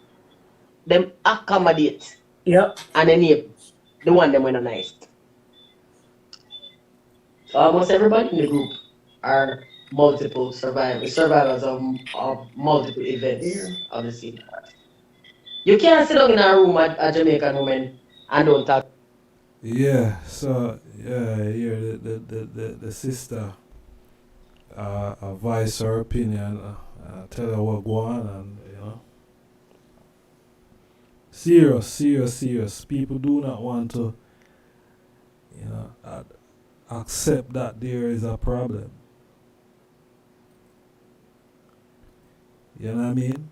them accommodate. Yep. And then the one them were not nice. Almost everybody in the group are multiple survivors of multiple events of the scene. You can't sit down in a room at a Jamaican woman and don't talk. Yeah, so here the sister voice her opinion, tell her what go on, and you know. Serious. People do not want to, you know, accept that there is a problem. You know what I mean?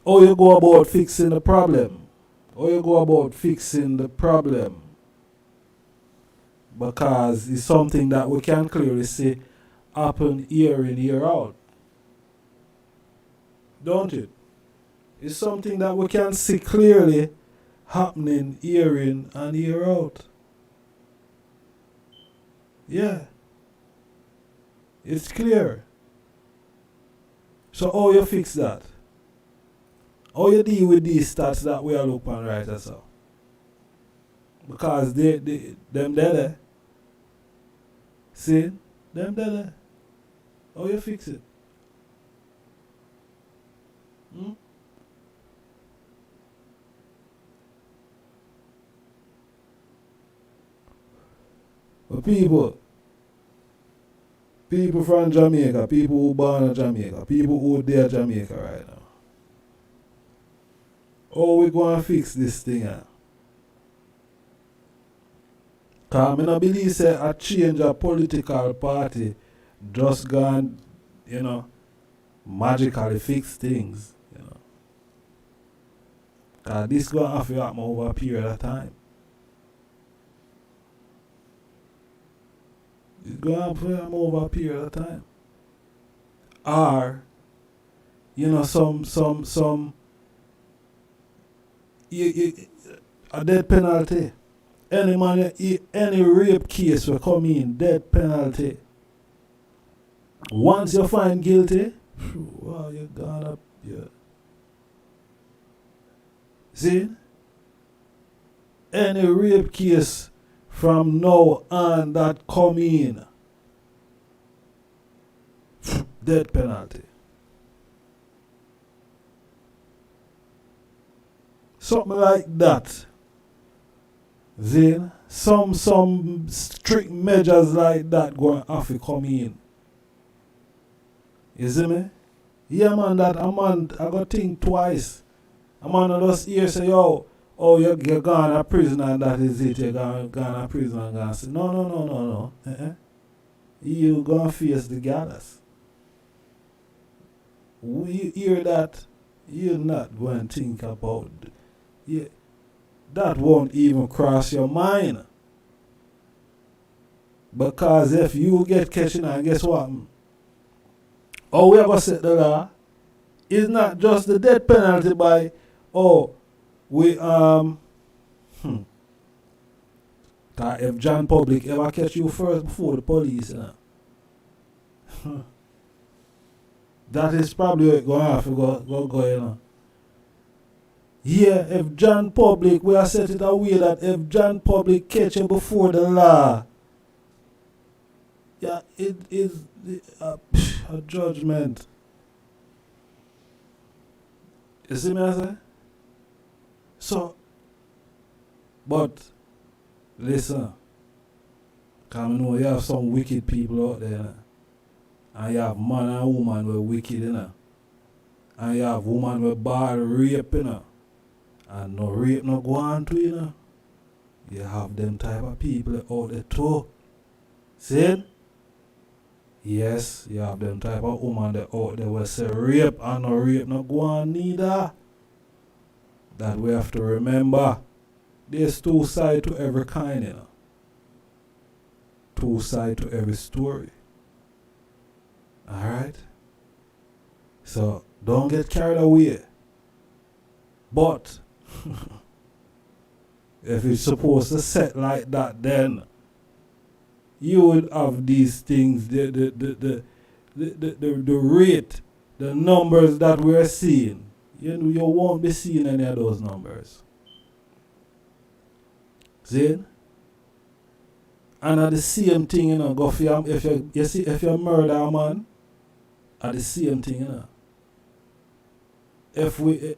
How you go about fixing the problem? Because it's something that we can clearly see happen year in, year out. Don't it? It's something that we can see clearly happening year in and year out. Yeah. It's clear. So how you fix that? How you deal with these stats that we are looking at right now? So? Because them there. See? Them there. How you fix it? But people from Jamaica, people who born in Jamaica, people who there Jamaica right now. How we going to fix this thing? Because I don't believe say a change a political party just gone, you know, magically fix things, you know. Because this going to have to happen over a period of time. It's going to happen over a period of time. Or, you know, some a death penalty. Any rape case will come in, death penalty. Once you find guilty, wow, you're gone up. Yeah. See? Any rape case from now on that come in, death penalty. Something like that. Then some strict measures like that going to have to come in. You see me? Yeah, man, that a man I got think twice. A man I just hear say, yo, oh, you're gone to prison and that is it. You're gone to prison and gone. Say, no. You going to face the gallows. When you hear that, you're not going to think about it. Yeah, that won't even cross your mind. Because if you get catching and guess what? Oh, we are going to set the law. It's not just the death penalty by, Cause if John Public ever catch you first before the police, that is probably what going to have to go, you know. Yeah, if John Public, we are set it away that if John Public catch you before the law, yeah, it is a judgment. You see me, I say? So, but, listen, because I know you have some wicked people out there, you know? And you have man and woman who are wicked, you know? And you have woman who bad rape, you know? And no rape no go on to, you know? You have them type of people out there too. See it? Yes, you have them type of woman that out there will say rape and no rape no go on neither. That we have to remember. There's two sides to every kind, you know. Two sides to every story. Alright? So don't get carried away. But if it's supposed to set like that, then you would have these things, the rate, the numbers that we're seeing. You won't be seeing any of those numbers. See? And at the same thing, you know, go for if you murder a man, at the same thing, you know. If we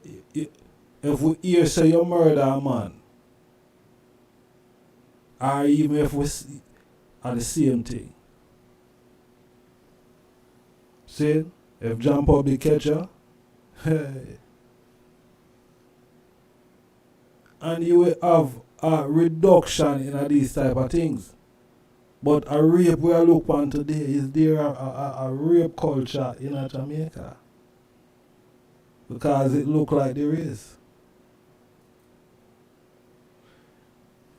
hear say you murder a man, or even if we see at the same thing. See? If John Public catch you, hey. And you will have a reduction in these type of things. But a rape we are looking on today, is there a rape culture in Jamaica? Because it look like there is.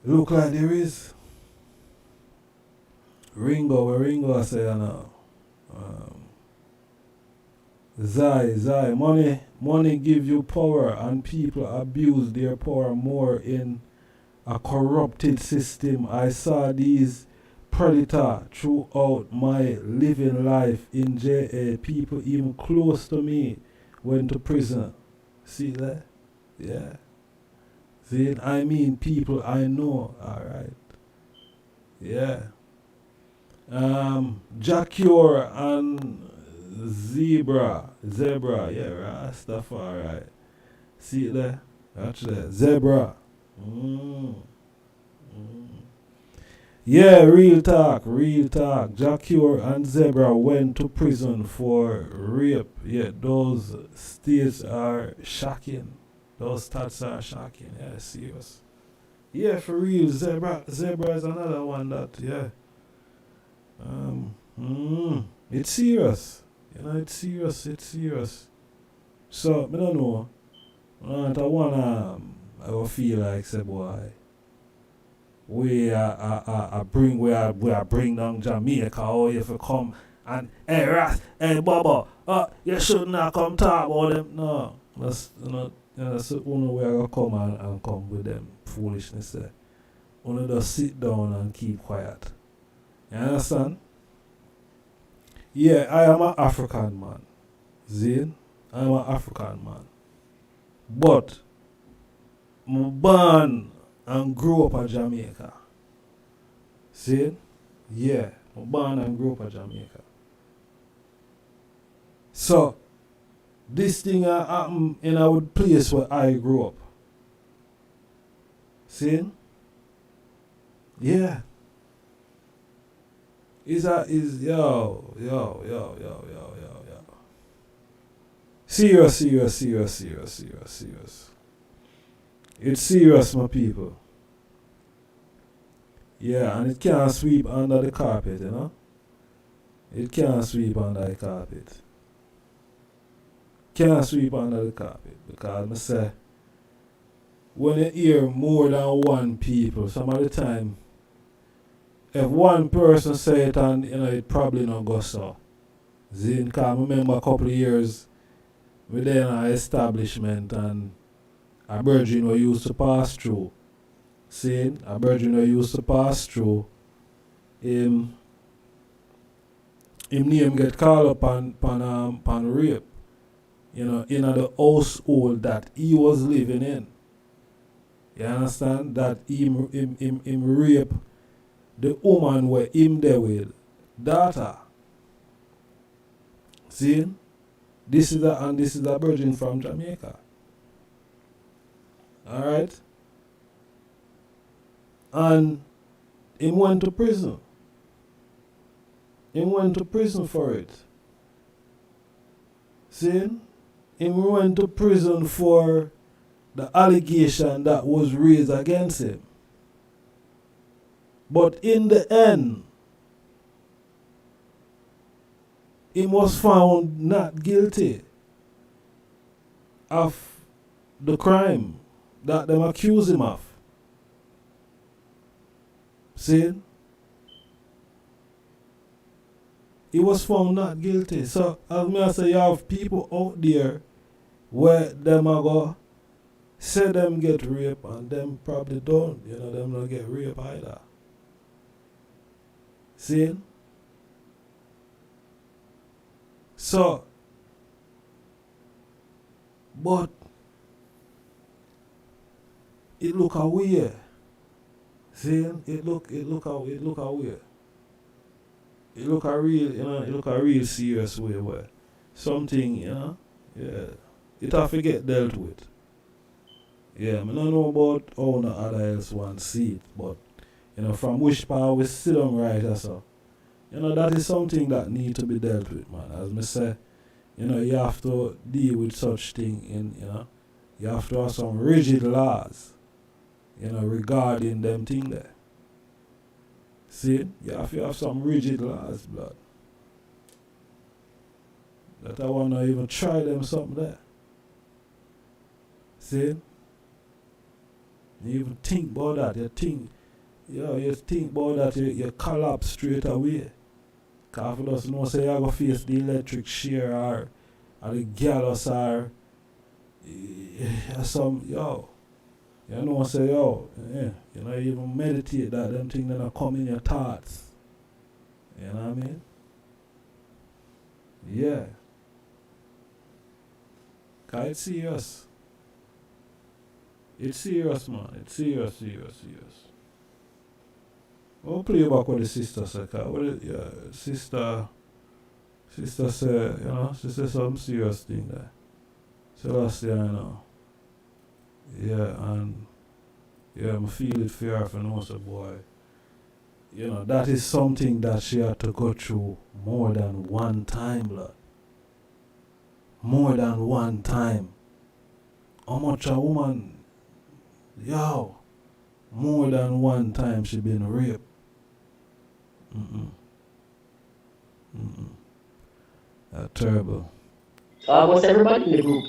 Look like there is. Ringo say, you know, Zai, money give you power and people abuse their power more in a corrupted system. I saw these predator throughout my living life in JA. People even close to me went to prison. See that? Yeah. See, I mean people I know. Alright. Yeah. Jacure and Zebra, yeah, Rastafari. See it there? Watch that. Zebra. Yeah, real talk. Jacure and Zebra went to prison for rape. Yeah, those states are shocking. Those stats are shocking. Yeah, serious. Yeah, for real. Zebra is another one that, yeah. It's serious. You know, it's serious. So, I don't know. I will feel like, say, boy, we are bring down Jamaica, or if you come and, hey, Ras, hey, Baba, you should not come talk about them. No, that's, that's the only way I will come and come with them foolishness there. Only just sit down and keep quiet. You understand? Yeah, I am an African man. Zane, I am an African man. But, I born and grew up in Jamaica. See? Yeah, I born and grew up in Jamaica. So, this thing happened in a place where I grew up. See? Yeah. Yo. Serious. It's serious, my people. Yeah, and it can't sweep under the carpet, you know? It can't sweep under the carpet. Can't sweep under the carpet. Because I say, when you hear more than one people, some of the time, if one person say it and it probably not go so. Zin, I remember a couple of years within our establishment and a virgin we used to pass through. See, a virgin who used to pass through, him name get called up on rape, you know, in the household that he was living in. You understand? That him rape the woman where him there with daughter. See? This is a virgin from Jamaica. Alright? And he went to prison. He went to prison for it. See? He went to prison for the allegation that was raised against him. But in the end, he was found not guilty of the crime that them accuse him of. See? He was found not guilty. So, as I say, you have people out there where them are go say them get raped and them probably don't. You know, them don't get raped either. See? So, but it look away. See? It look away. It look a real, you know, it look a real serious way where something, you know, yeah, it have to get dealt with. Yeah, I don't know about how no other else want to see it, but, you know, from which part we sit down right or so, you know, that is something that need to be dealt with, man. As me say, you know, you have to deal with such thing in, you know, you have to have some rigid laws, you know, regarding them thing there. See, you have some rigid laws, blood. That I want to even try them something there. See? You even think about that. You think about that, you collapse straight away. Because if you just know, say, you're going to face the electric shear or the gallus or some, yo. You know, say, yo, yeah, you know, you even meditate that, them things that come in your thoughts. You know what I mean? Yeah. Because it's serious. It's serious, man. It's serious. I'll play back what the sister said. Sister said, you know, she said some serious thing there. So last year, you know. Yeah, and yeah, I feel it for her for no so boy. You know, that is something that she had to go through more than one time, blood. More than one time. How much a woman, yo, more than one time she been raped. That's terrible. Almost everybody in the group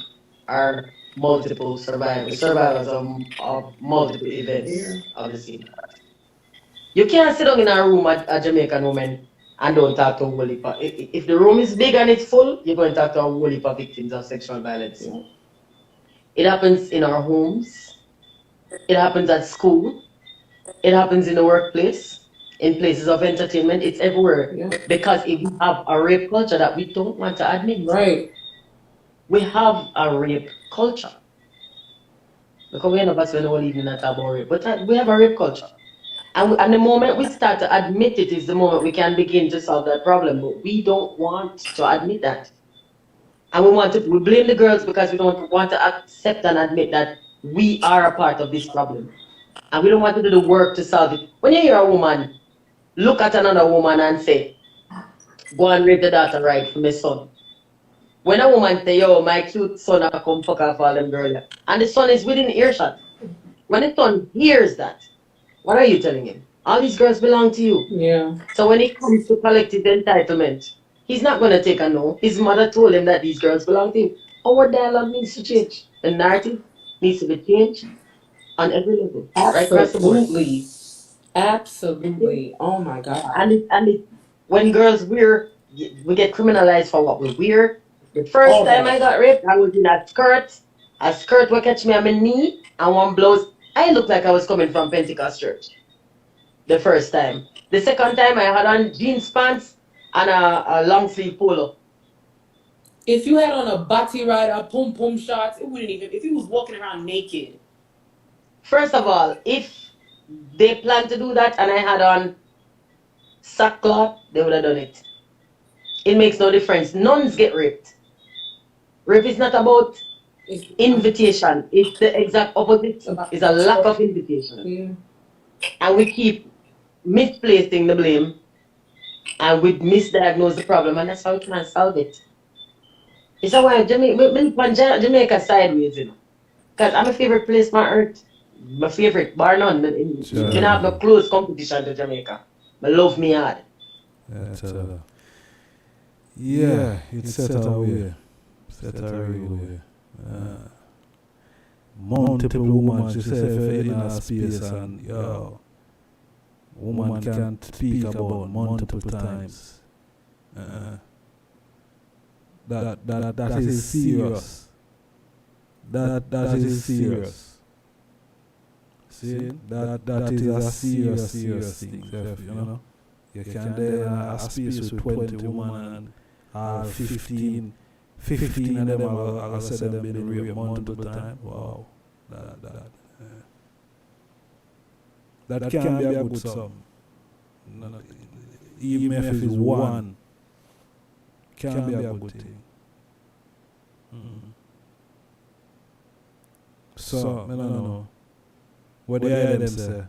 are multiple survivors of multiple events of the scene. You can't sit down in a room at a Jamaican woman and don't talk to a whole heap of, if the room is big and it's full, you're going to talk to a whole heap of victims of sexual violence. It happens in our homes. It happens at school. It happens in the workplace, in places of entertainment. It's everywhere. Yeah. Because if we have a rape culture that we don't want to admit. Right. We have a rape culture. Because we end up as well even not about rape. But we have a rape culture. And the moment we start to admit it is the moment we can begin to solve that problem. But we don't want to admit that. And we blame the girls because we don't want to accept and admit that we are a part of this problem. And we don't want to do the work to solve it. When you hear a woman look at another woman and say, go and rape the daughter right for my son. When a woman say, yo, my cute son, I come fuck off all them girls, and the son is within earshot. When the son hears that, what are you telling him? All these girls belong to you. Yeah. So when it comes to collective entitlement, he's not going to take a no. His mother told him that these girls belong to him. Our dialogue needs to change. The narrative needs to be changed on every level. Absolutely. Absolutely. Oh my God. And when girls wear, we get criminalized for what we wear. The first time I got raped, I was in a skirt will catch me on my knee, and one blouse I looked like I was coming from Pentecost Church the first time. The second time I had on jeans pants and a long sleeve polo. If you had on a bati rider, pum pum shorts, it wouldn't even. If you was walking around naked. First of all, if they planned to do that and I had on sackcloth, they would have done it. It makes no difference. Nuns get raped. Rape is not about invitation. It's the exact opposite. It's a lack of invitation. Yeah. And we keep misplacing the blame and we misdiagnose the problem, and that's how we can't solve it. It's why Jamaica sideways, you know. Because I'm a favorite place on earth. My favorite, bar none. You can have no close competition to Jamaica. I love me hard. Yeah, it's set away. Set away. Multiple women, she said, in a space, and yo, woman can't speak about multiple times. That is serious. That is serious. See, that is a serious thing. You know, you can't there a space with 20 women and 15 of them are said them been raped multiple times. Wow, that can be a good song. Even if it's one, can be a good thing. So, I don't know. What they hear them say,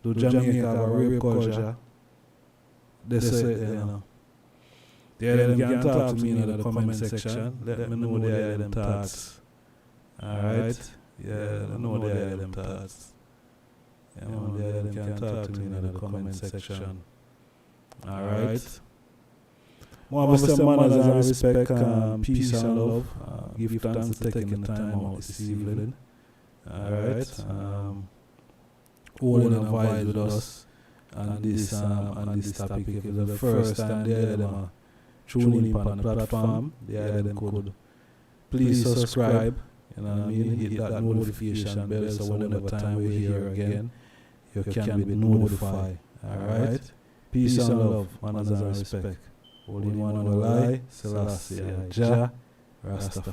do Jamaica have a rape culture? They say, you know. They hear them can talk to me in the comment section. Let me know they hear them thoughts. Alright? Yeah, I know they hear them thoughts. Yeah, man, they hear them can talk to me in the comment section. Alright? More of us manners and respect, peace and love. Give thanks for taking the time out this evening. Alright. All in a vibe with us on this topic. If it's the first time they hear them tuning in on the platform, they hear them could please subscribe. You know what I mean? Hit that notification bell so whenever time we're here again, you can be notified. Alright? Peace and love, manners and respect. Only one will lie, Selassie, IjahStars.